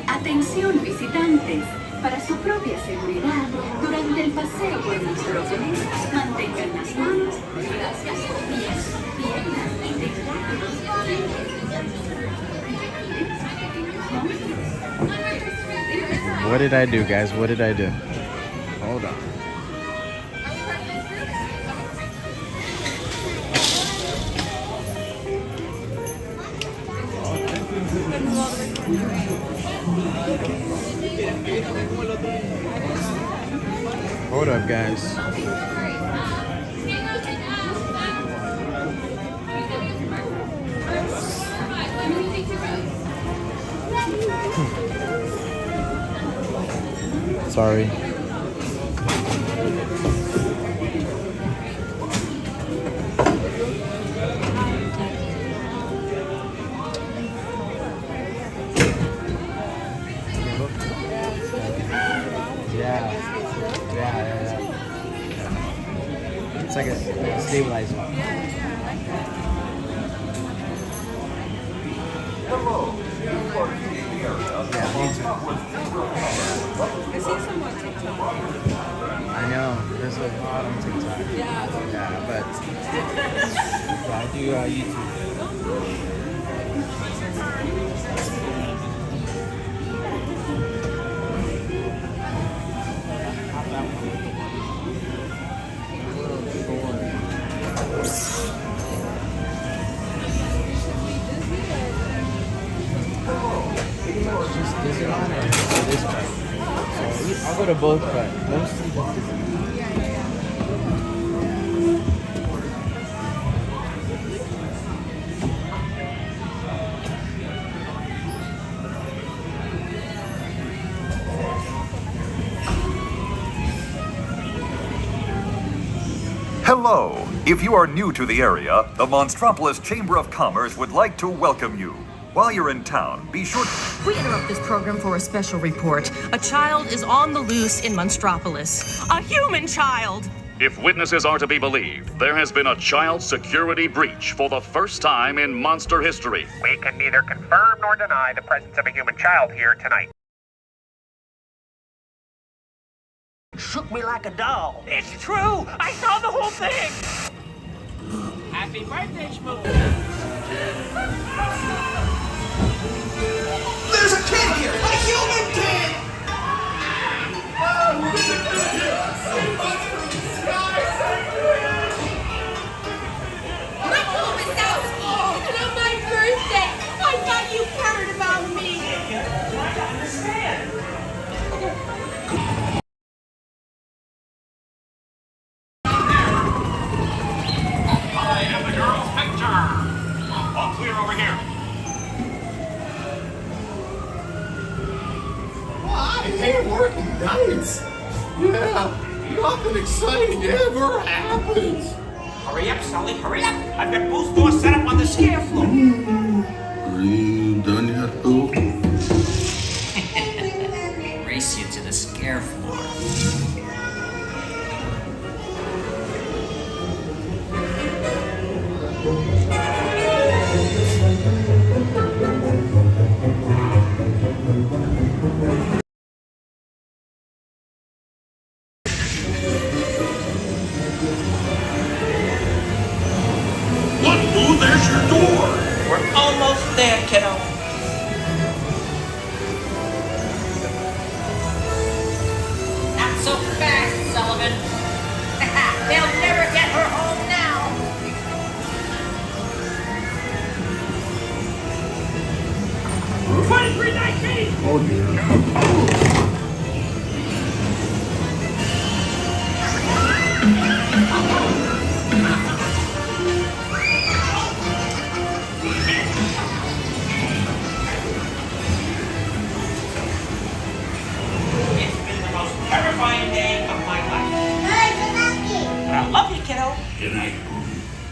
Atención visitantes, para su propia seguridad durante el paseo por Monstropolis, mantengan las manos, brazos, pies, piernas y tentáculos What did I do, guys? What did I do? Hold on. Hold up, guys. Sorry. Yeah. It's like a stabilizer. Hello. Yeah, me too. I see some on TikTok. I know. There's a lot on TikTok. Yeah, but yeah, I do YouTube. Just Disneyland or this part? So I'll go to both, but mostly just Disneyland. Hello. If you are new to the area, the Monstropolis Chamber of Commerce would like to welcome you. While you're in town, be sure We interrupt this program for a special report. A child is on the loose in Monstropolis. A human child! If witnesses are to be believed, there has been a child security breach for the first time in monster history. We can neither confirm nor deny the presence of a human child here tonight. Shook me like a doll. It's true! I saw the whole thing! Happy birthday, Smooth! There's a kid here! A human kid! Michael Wazowski! And on my birthday, I thought you cared about me! I am the girl's picture. All clear over here. I hate working nights. Yeah, nothing exciting ever happens. Hurry up, Sully, hurry up! I've got booth doors set up on the scare floor. Are you done yet, Bill? Race you to the scare floor. What? Oh, there's your door. We're almost there, kiddo. Not so fast, Sullivan. They'll never get her home now. 2319. Oh, dear. It's been the most terrifying day of my life. But I love you, kiddo. Good night.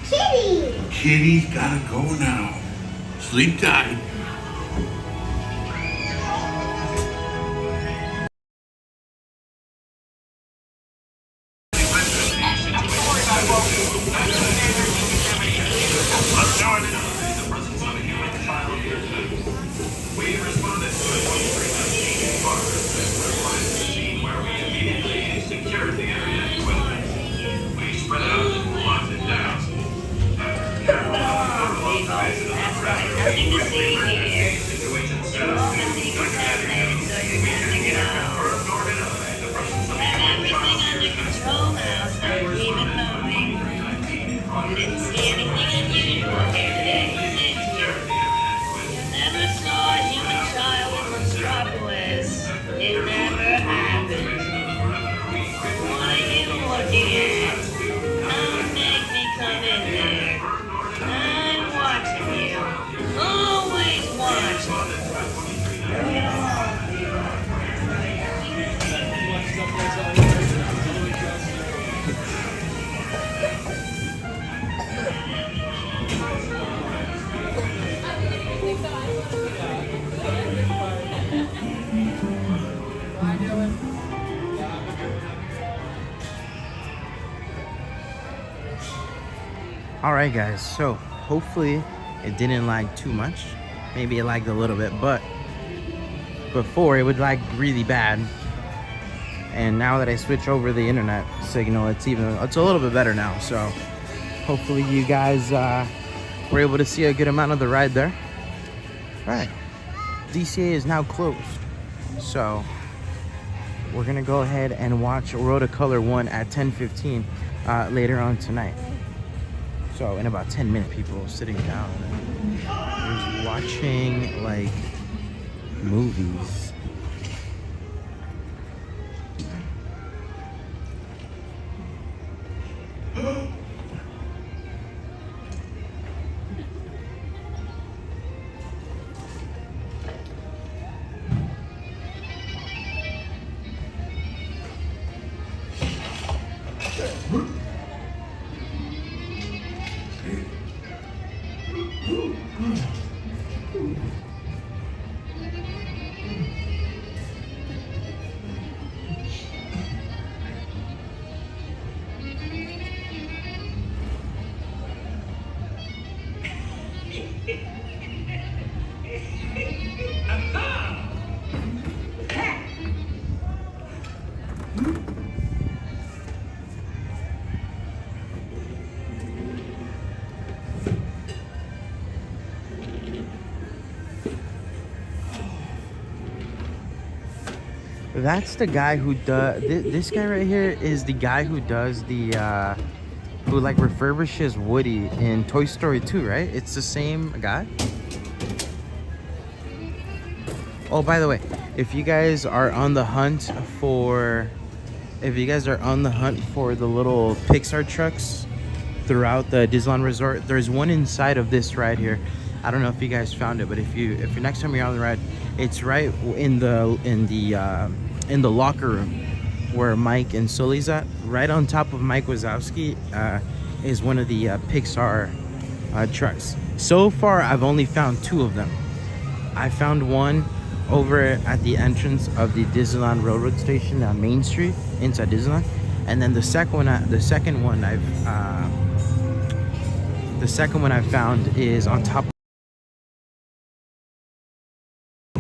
Kitty. Kitty's gotta go now. Sleep tight. All right, guys, so hopefully it didn't lag too much. Maybe it lagged a little bit, but before it would lag really bad. And now that I switch over the internet signal, it's a little bit better now. So hopefully you guys were able to see a good amount of the ride there. All right, DCA is now closed. So we're gonna go ahead and watch Road to Color 1 at 10:15 later on tonight. So in about 10 minutes, people sitting down and watching like movies. That's the guy who does this guy right here is the guy who does the who like refurbishes Woody in Toy Story 2, right? It's the same guy. Oh, by the way, if you guys are on the hunt for the little Pixar trucks throughout the Disneyland Resort, there's one inside of this ride here. I don't know if you guys found it, but if you next time you're on the ride, it's right in the locker room where Mike and Sully's at, right on top of Mike Wazowski. is one of the Pixar trucks. So far, I've only found 2 of them. I found one over at the entrance of the Disneyland Railroad Station on Main Street inside Disneyland, and then the second one I've found is on top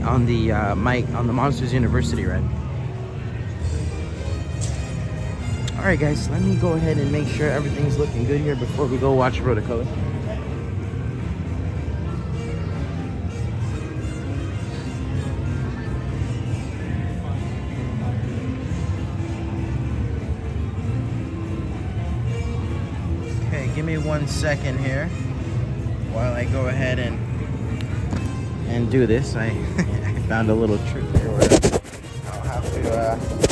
on the Monsters University ride. All right, guys, let me go ahead and make sure everything's looking good here before we go watch Rotocolor. Okay, give me 1 second here while I go ahead and do this. I found a little trick there where I'll have to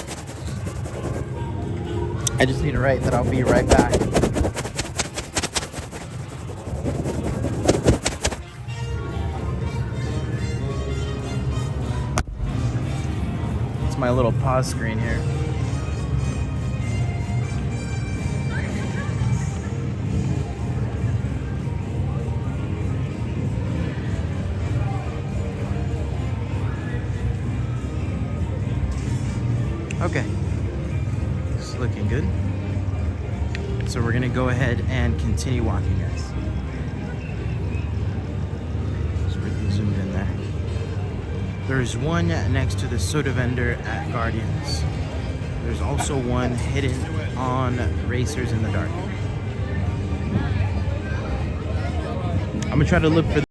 I just need to write that I'll be right back. It's my little pause screen here. Okay, it's looking good. So we're gonna go ahead and continue walking, guys. Just really zoomed in there. There's one next to the soda vendor at Guardians. There's also one hidden on Racers in the Dark. I'm gonna try to look for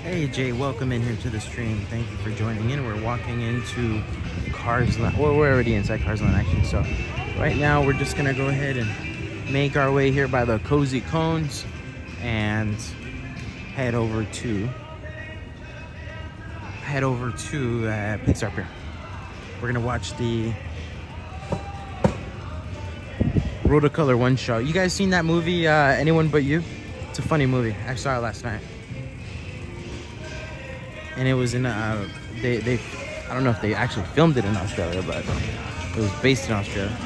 Hey Jay, welcome in here to the stream. Thank you for joining in. We're walking into Cars Land. Well, we're already inside Cars Land actually. So right now we're just gonna go ahead and make our way here by the Cozy Cones and head over to Pixar Pier. We're gonna watch the Rotocolor 1 show. You guys seen that movie, Anyone But You? It's a funny movie. I saw it last night. And it was in I don't know if they actually filmed it in Australia, but it was based in Australia.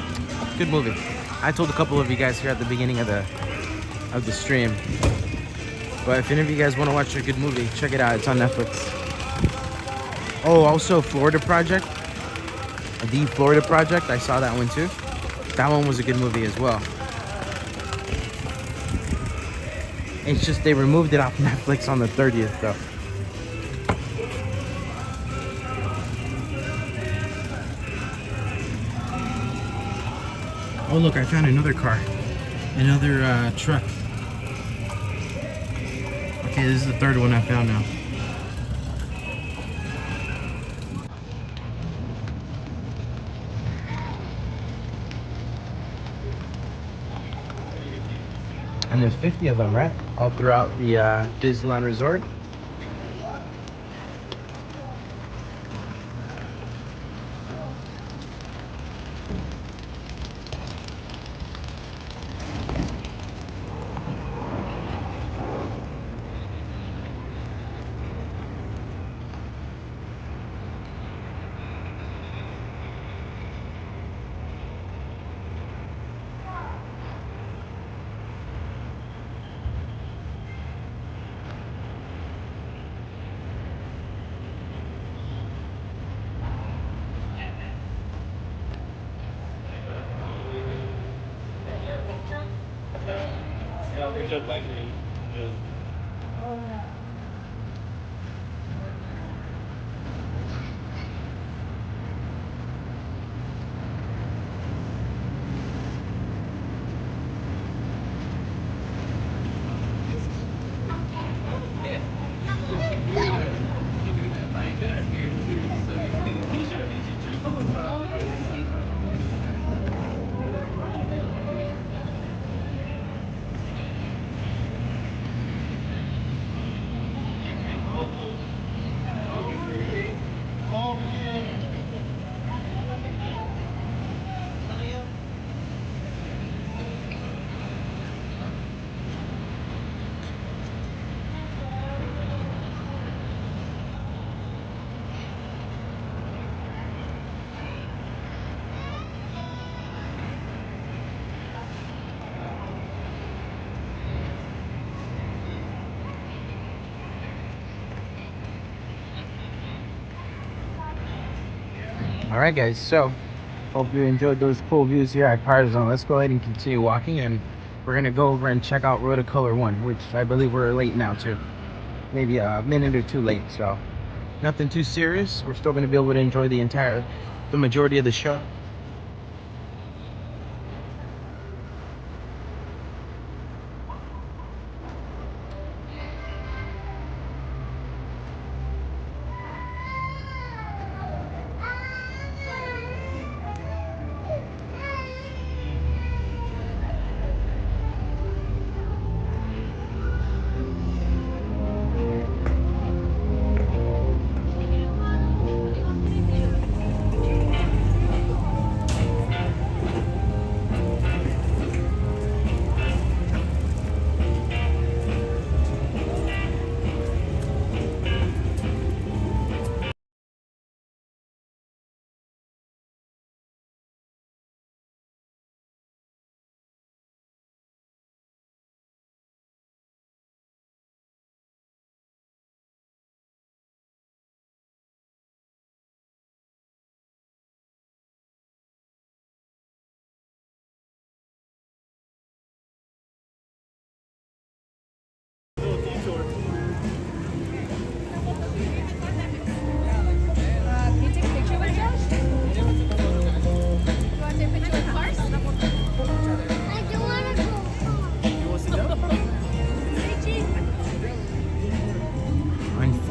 Good movie. I told a couple of you guys here at the beginning of the stream. But if any of you guys want to watch a good movie, check it out. It's on Netflix. Oh, also Florida Project. The Florida Project. I saw that one too. That one was a good movie as well. It's just they removed it off Netflix on the 30th though. Oh look, I found another car. Another truck. Okay, this is the third one I found now. And there's 50 of them, right? All throughout the Disneyland Resort. Alright guys, so hope you enjoyed those cool views here at Cars Zone. Let's go ahead and continue walking, and we're gonna go over and check out Rotocolor 1, which I believe we're late now too. Maybe a minute or two late, so nothing too serious. We're still gonna be able to enjoy the majority of the show.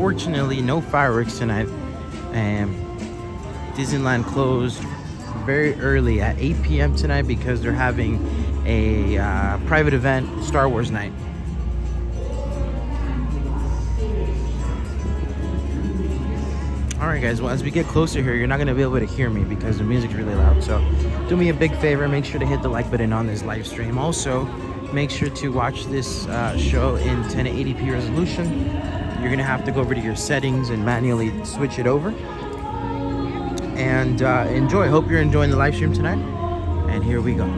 unfortunately, no fireworks tonight. Disneyland closed very early at 8 p.m. tonight because they're having a private event, Star Wars night. Alright guys, well as we get closer here, you're not going to be able to hear me because the music's really loud. So do me a big favor, make sure to hit the like button on this live stream. Also, make sure to watch this show in 1080p resolution. You're going to have to go over to your settings and manually switch it over. And enjoy. Hope you're enjoying the live stream tonight. And here we go.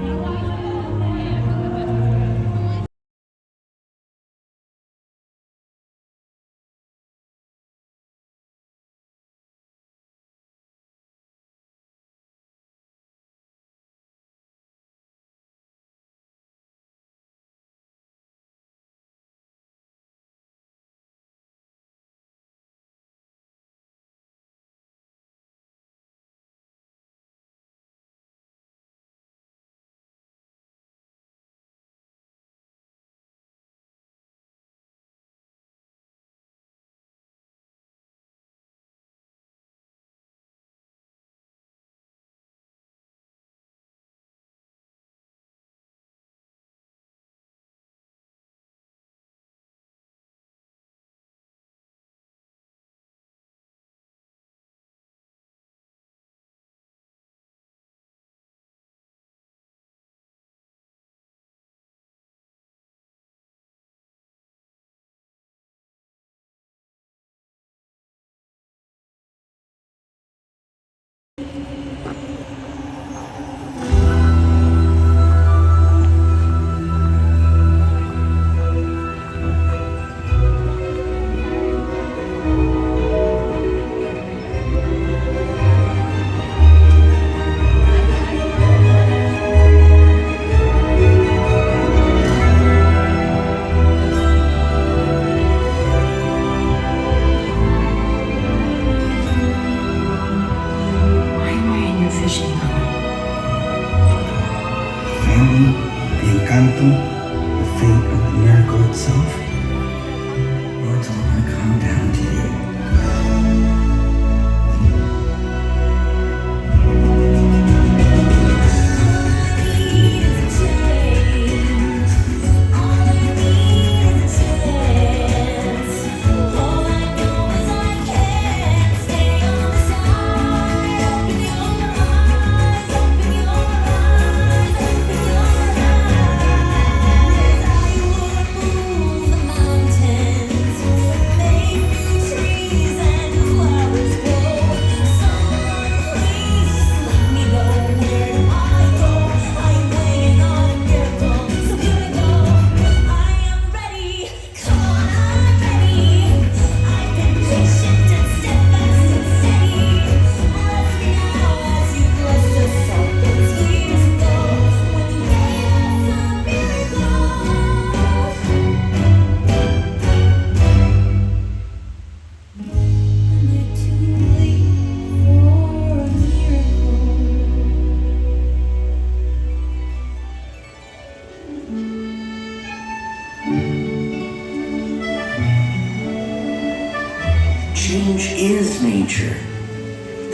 Change is nature,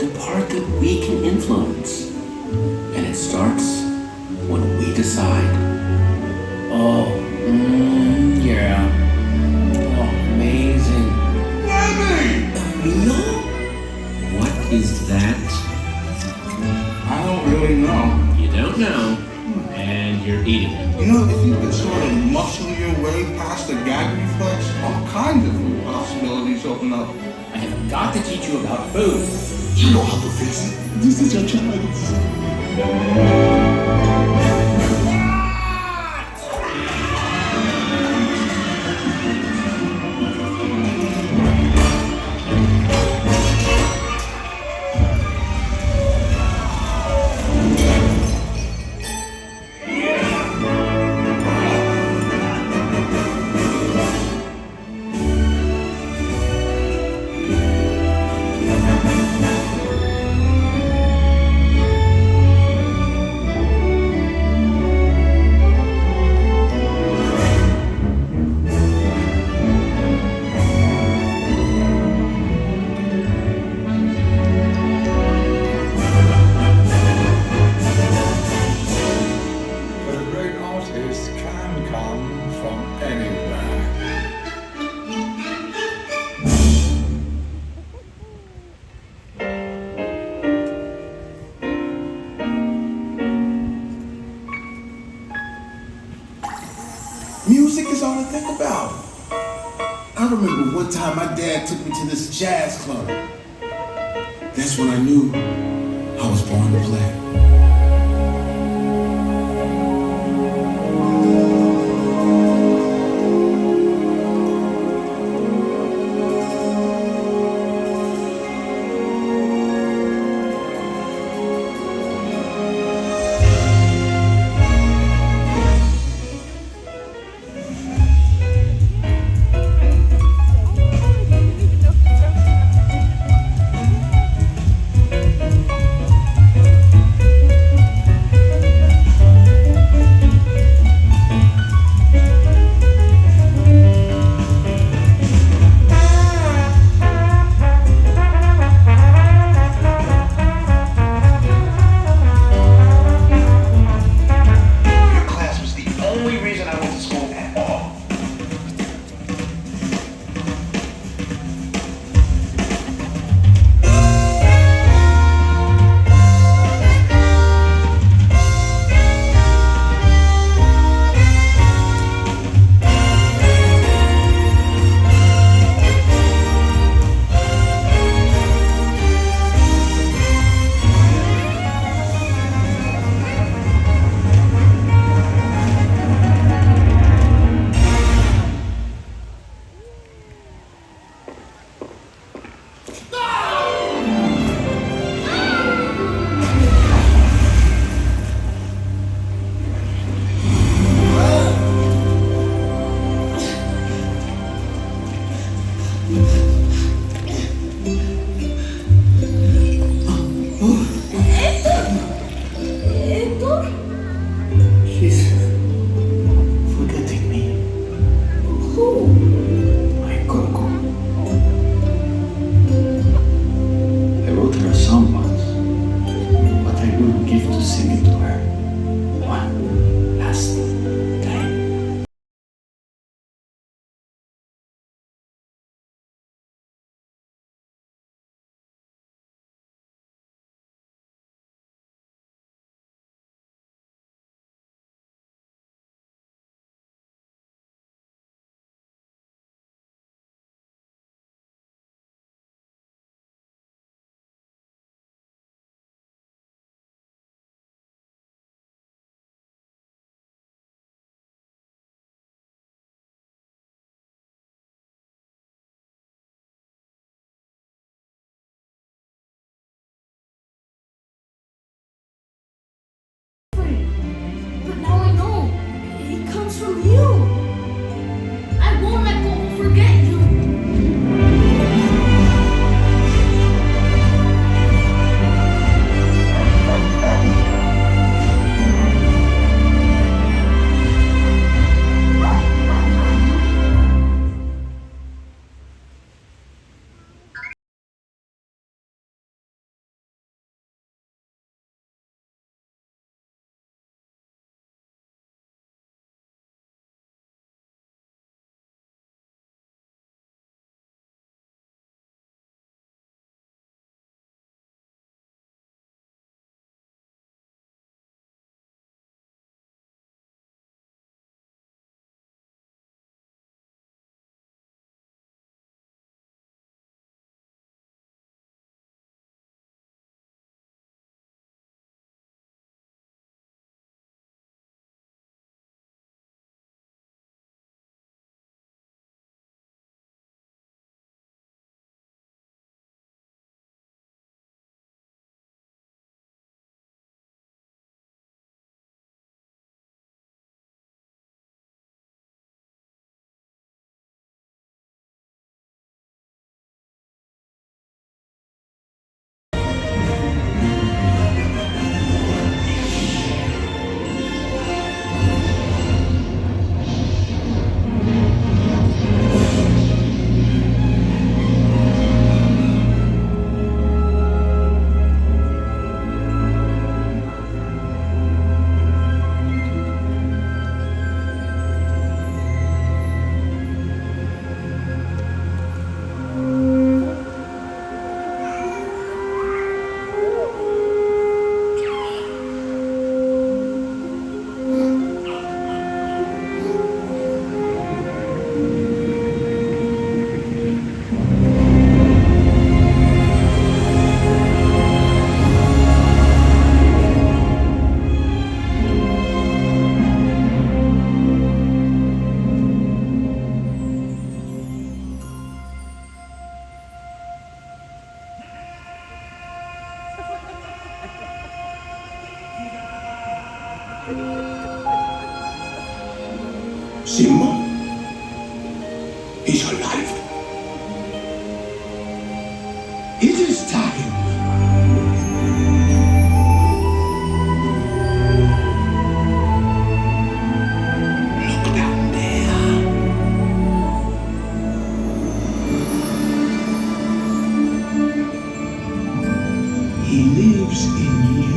the part that we can influence. And it starts when we decide. Oh, yeah. Oh, amazing. Lemmy! A meal? What is that? I don't really know. You don't know, and you're eating it. You know, if you could sort of muscle your way past the gag reflex, all kinds of possibilities open up. I have got to teach you about food. You know how to fix it. This is your chance. think about it. I remember one time my dad took me to this jazz club. That's when I knew I was born to play. Simba? He's alive. It is time. Look down there. He lives in you.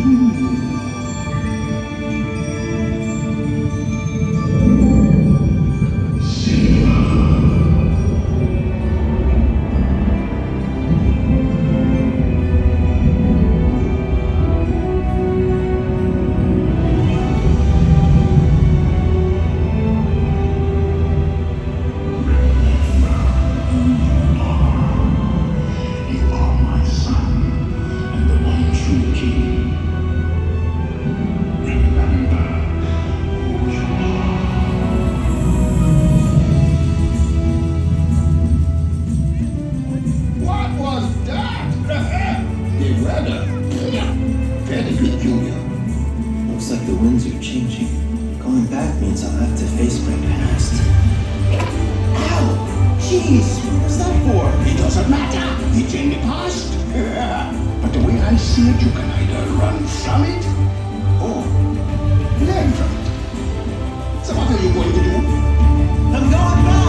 What was that? The weather. Very good, Junior. Looks like the winds are changing. Going back means I'll have to face my past. Ow! Jeez, what was that for? It doesn't matter. It's in the past. But the way I see it, you can either run from it or learn from it. So what are you going to do? I'm going back!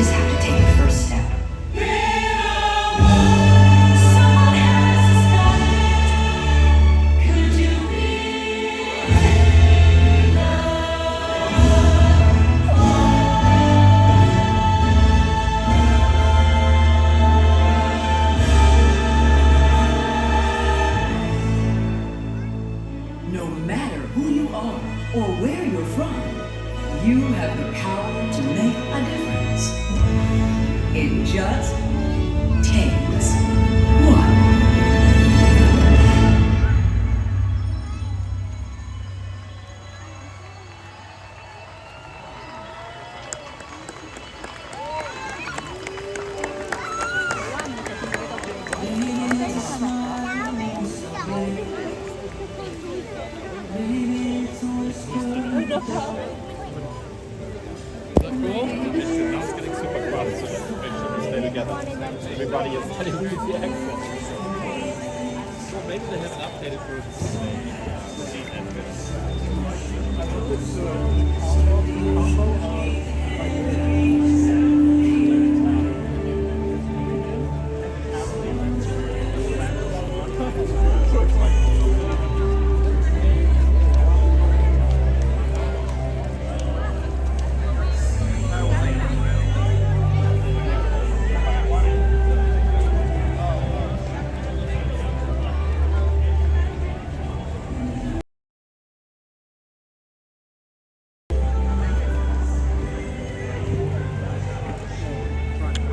just have to take the first step. No matter who you are or where you're from, you have the power to make a difference. It just takes one. Now it's getting super crowded, so let's make sure we stay together. Everybody is getting the accent. So maybe they have an updated version.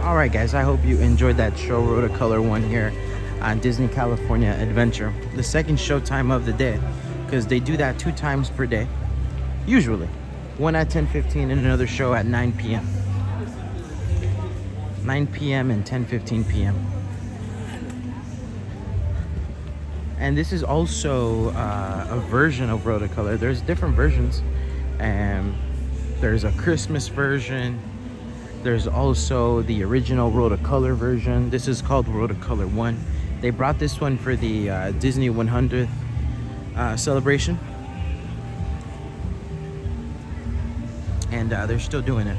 Alright guys, I hope you enjoyed that show Rotocolor one here on Disney California Adventure. The second show time of the day, because they do that 2 times per day, usually. One at 10:15 and another show at 9 p.m. 9 p.m. and 10:15 p.m. And this is also a version of Rotocolor. There's different versions. There's a Christmas version. There's also the original Rotocolor version. This is called Rotocolor 1. They brought this one for the Disney 100th celebration. And they're still doing it.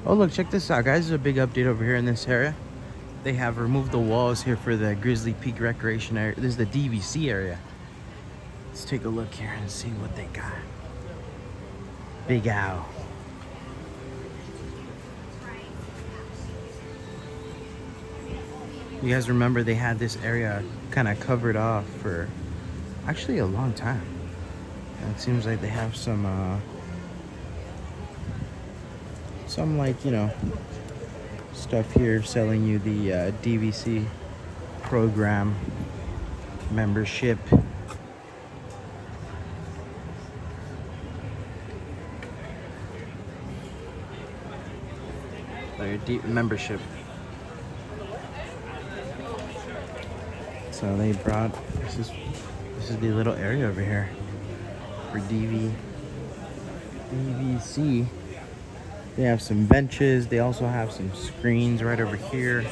Oh look, check this out guys, there's a big update over here in this area. They have removed the walls here for the Grizzly Peak Recreation area. This is the DVC area. Let's take a look here and see what they got. Big Owl. You guys remember they had this area kind of covered off for actually a long time. And it seems like they have some like, you know, stuff here selling you the DVC program membership. Their deep membership. So they brought this is the little area over here for DVC. They have some benches. They also have some screens right over here.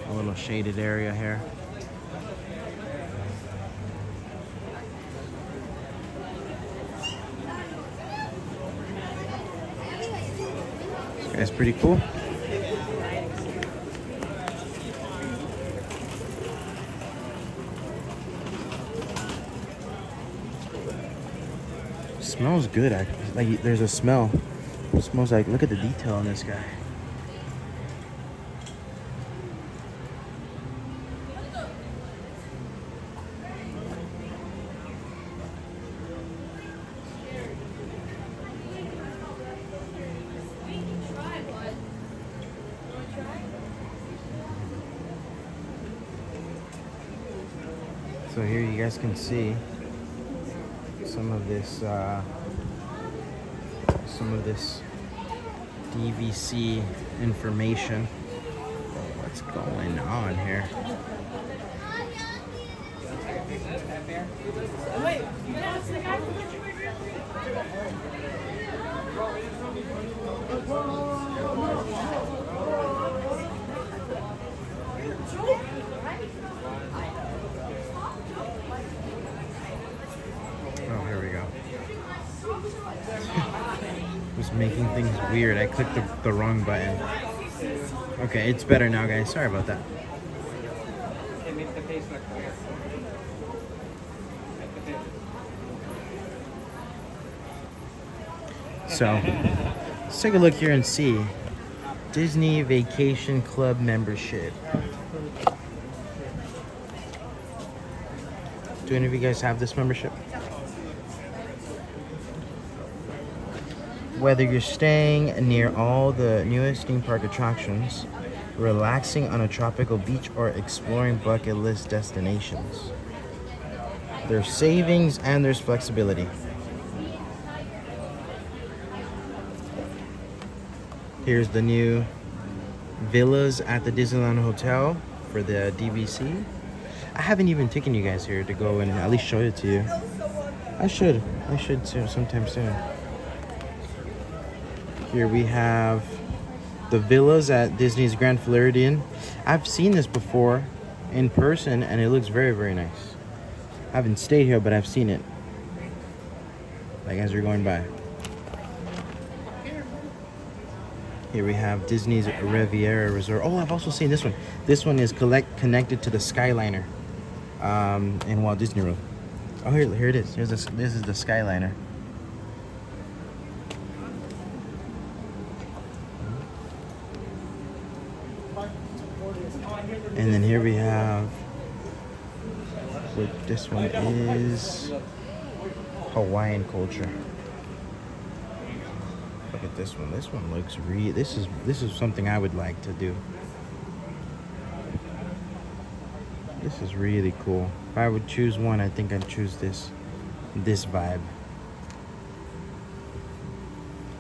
A little shaded area here. That's pretty cool. Smells good. Like there's a smell. It smells like, look at the detail on this guy. So here you guys can see some of this DVC information. What's going on here? Oh, here we go. Was making things weird. I clicked the wrong button. Okay, it's better now, guys. Sorry about that. So, let's take a look here and see. Disney Vacation Club membership. Do any of you guys have this membership? Whether you're staying near all the newest theme park attractions, relaxing on a tropical beach, or exploring bucket list destinations, there's savings and there's flexibility. Here's the new villas at the Disneyland Hotel for the DVC. I haven't even taken you guys here to go and at least show it to you. I should too sometime soon. Here we have the villas at Disney's Grand Floridian. I've seen this before in person and it looks very, very nice. I haven't stayed here, but I've seen it. Like as you're going by. Here we have Disney's Riviera Resort. Oh, I've also seen this one. This one is connected to the Skyliner in Walt Disney World. Oh, here it is. This is the Skyliner. And then here we have what this one is, Hawaiian culture. Look at this one. This one looks this is something I would like to do. This is really cool. If I would choose one, I think I'd choose this vibe.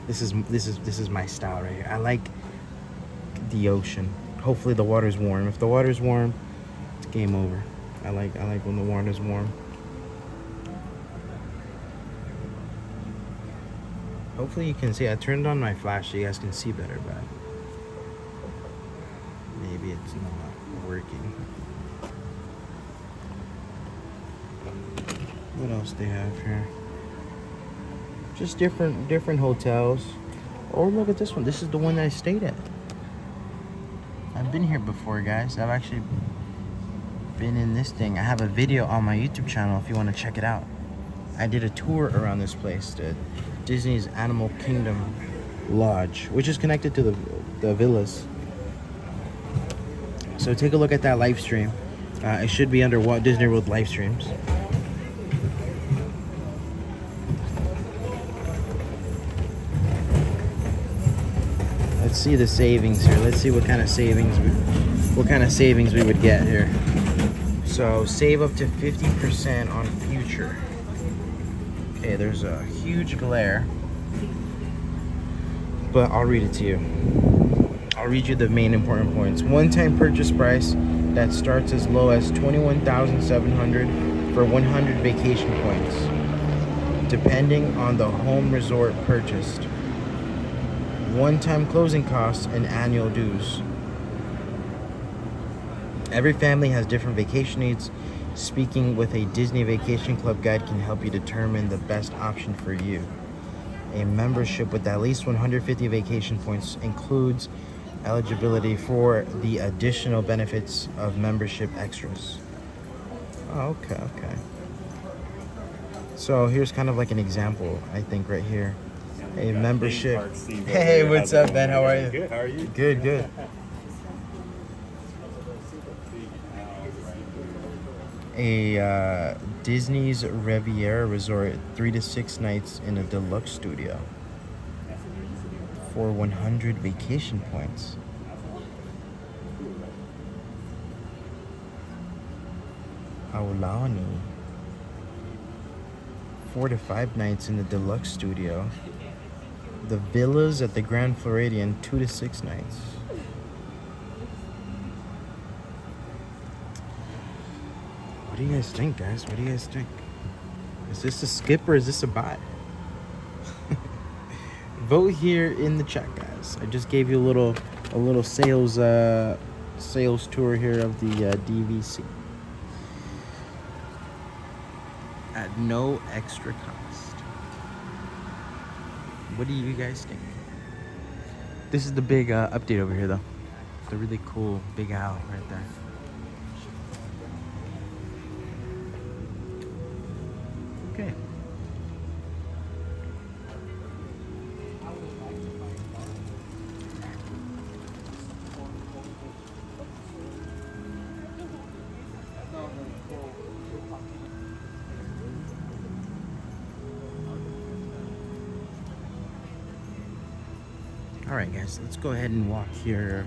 This is my style right here. I like the ocean. Hopefully the water's warm. If the water's warm, it's game over. I like when the water's warm. Hopefully you can see. I turned on my flash so you guys can see better, but maybe it's not working. What else they have here? Just different hotels. Oh, look at this one. This is the one that I stayed at. I've been here before, guys. I've actually been in this thing. I have a video on my YouTube channel if you want to check it out. I did a tour around this place, the Disney's Animal Kingdom Lodge, which is connected to the the villas. So take a look at that live stream. It should be under Walt Disney World live streams. Let's see the savings here. Let's see what kind of savings we would get here. So save up to 50% on future. Okay, there's a huge glare, but I'll read it to you. I'll read you the main important points. One-time purchase price that starts as low as $21,700 for 100 vacation points, depending on the home resort purchased. One-time closing costs and annual dues. Every family has different vacation needs. Speaking with a Disney Vacation Club guide can help you determine the best option for you. A membership with at least 150 vacation points includes eligibility for the additional benefits of membership extras. Oh, okay. So here's kind of like an example, I think, right here. A membership. Hey, what's up, Ben? How are you? Good. How are you? Good. A Disney's Riviera Resort, 3 to 6 nights in a deluxe studio for 100 vacation points. Aulani, 4 to 5 nights in the deluxe studio. The villas at the Grand Floridian, 2 to 6 nights. What do you guys think, guys? What do you guys think? Is this a skip or is this a buy? Vote here in the chat, guys. I just gave you a little sales tour here of the DVC at no extra cost. What do you guys think? This is the big update over here, though. The really cool big owl right there. Okay. All right, guys, let's go ahead and walk here.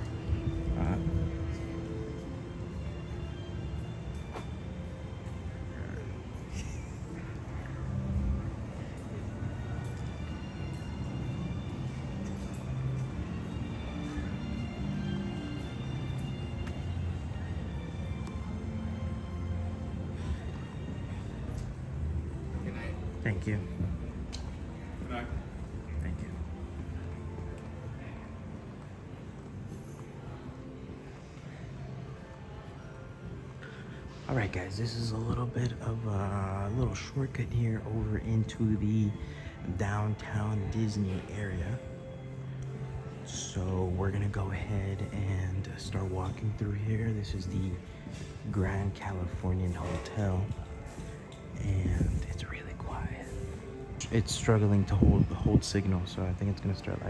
Thank you. Thank you. All right, guys, this is a little bit of a little shortcut here over into the downtown Disney area. So we're gonna go ahead and start walking through here. This is the Grand Californian Hotel, and it's really quiet. It's struggling to hold signal, so I think it's gonna start.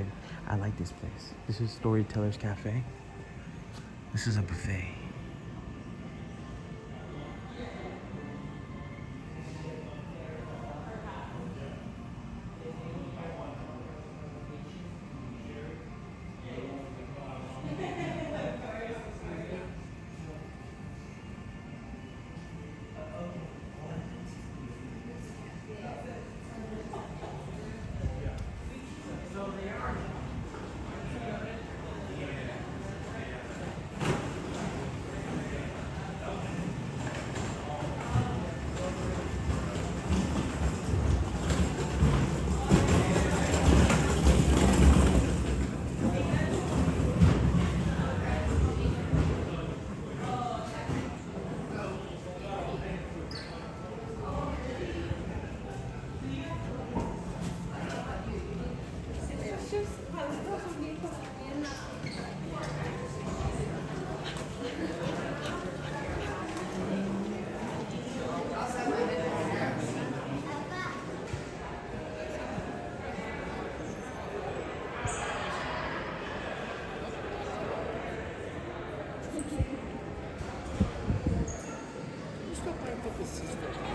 I like this place. This is Storyteller's Cafe. This is a buffet. thought the seats were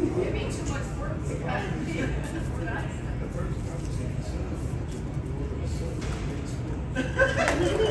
It'd be too much work to cut. The first conversation.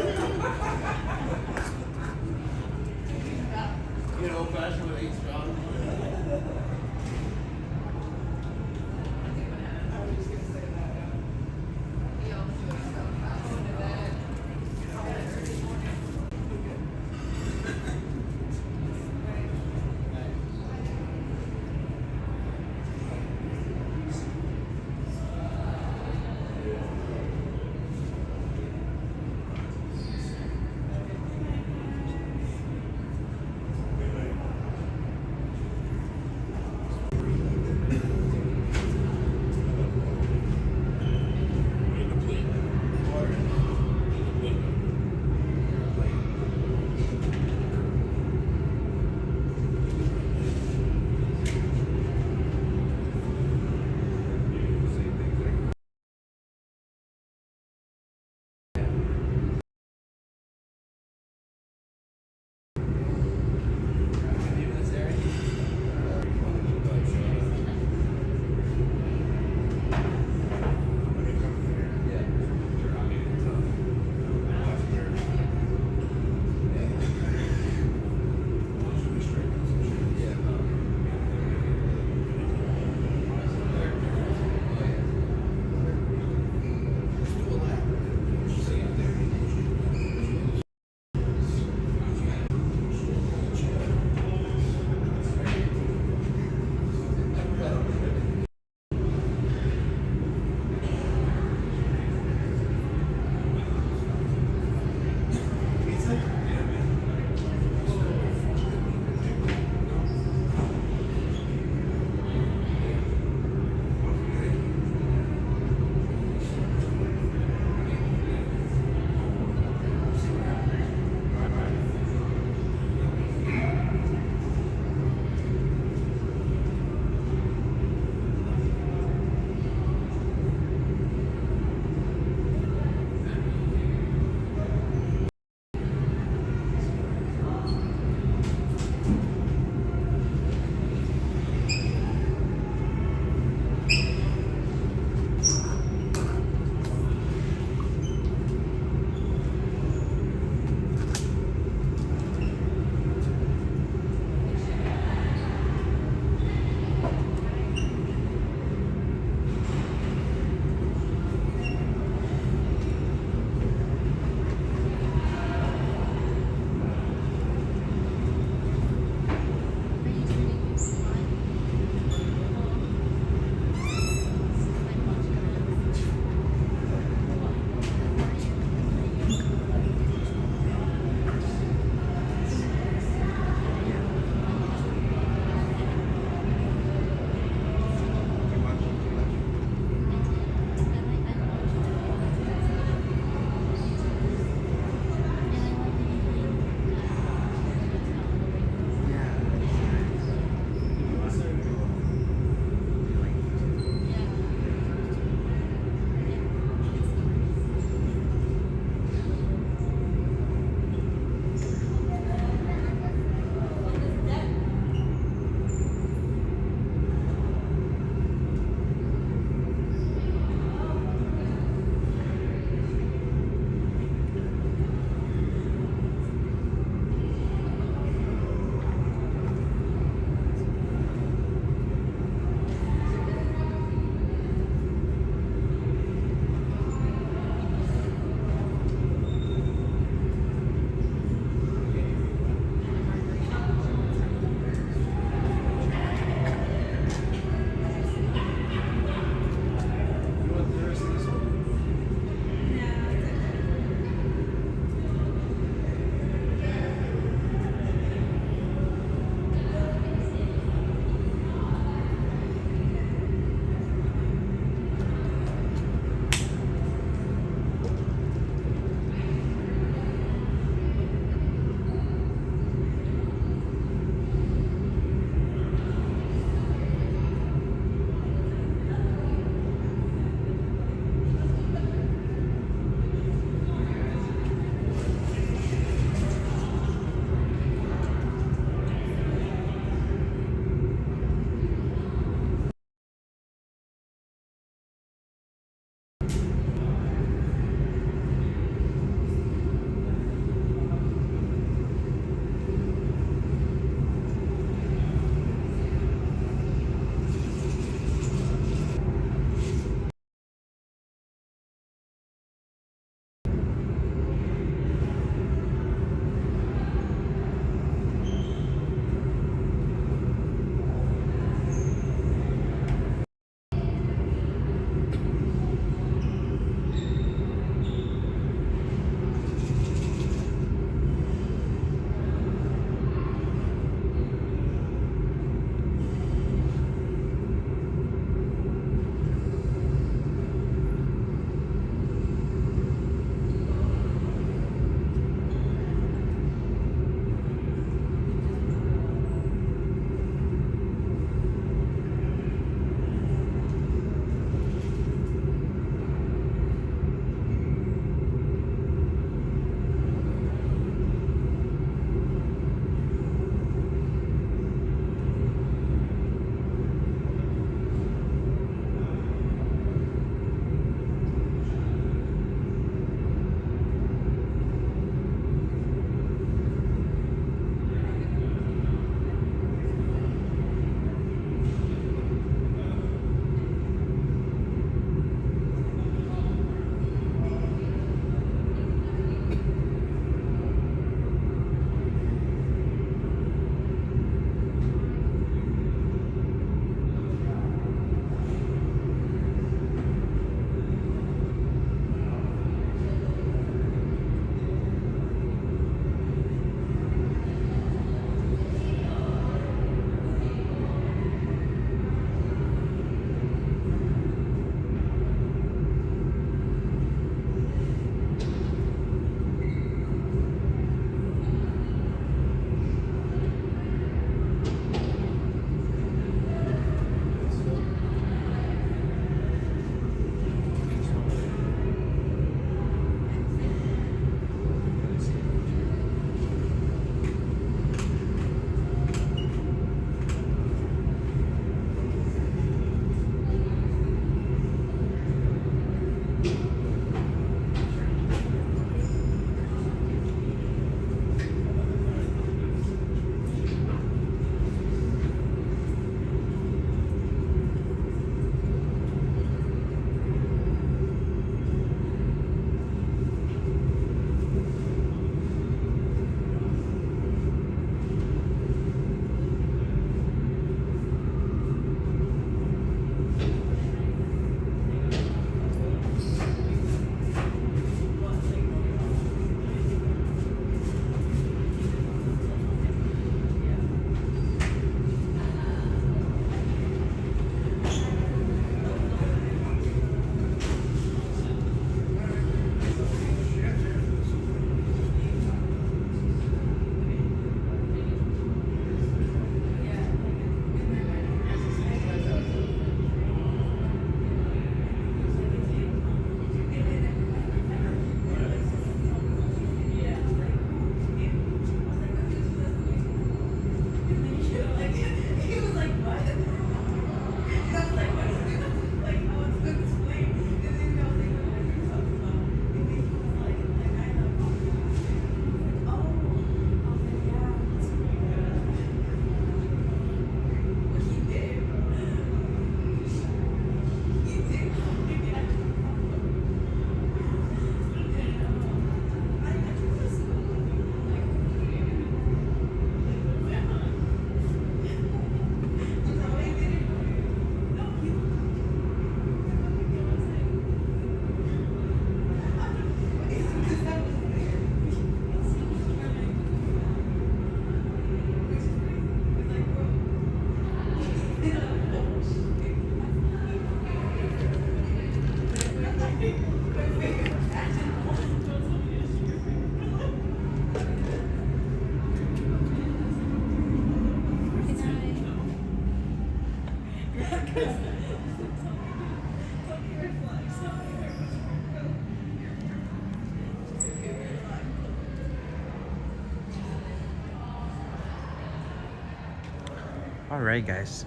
All right, guys.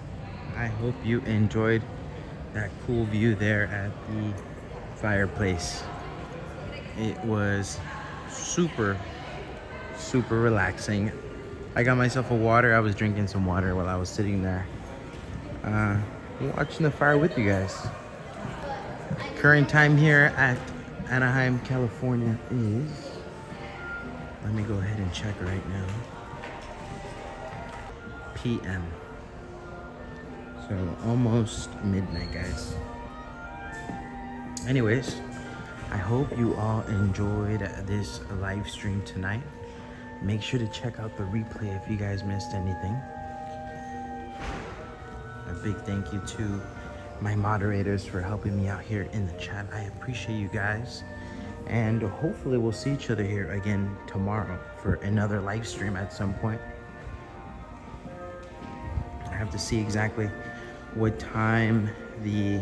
I hope you enjoyed that cool view there at the fireplace. It was super relaxing. I got myself a water. I was drinking some water while I was sitting there watching the fire with you guys. Current time here at Anaheim, California is, let me go ahead and check right now, PM. So almost midnight, guys. Anyways, I hope you all enjoyed this live stream tonight. Make sure to check out the replay if you guys missed anything. A big thank you to my moderators for helping me out here in the chat. I appreciate you guys. And hopefully we'll see each other here again tomorrow for another live stream at some point. I have to see exactly what time the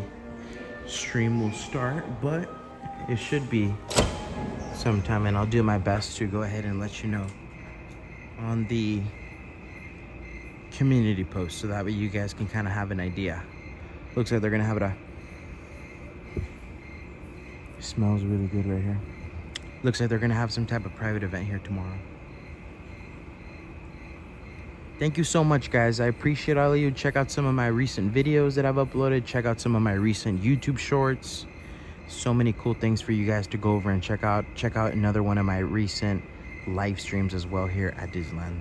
stream will start, but it should be sometime, and I'll do my best to go ahead and let you know on the community post so that way you guys can kind of have an idea. Looks like they're gonna have it it smells really good right here. Looks like they're gonna have some type of private event here tomorrow. Thank you so much, guys. I appreciate all of you. Check out some of my recent videos that I've uploaded. Check out some of my recent YouTube shorts. So many cool things for you guys to go over and check out. Check out another one of my recent live streams as well here at Disneyland.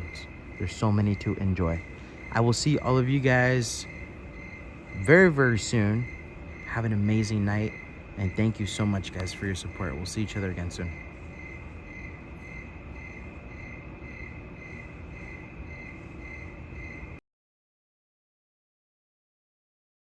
There's so many to enjoy. I will see all of you guys very soon. Have an amazing night, and thank you so much, guys, for your support. We'll see each other again soon.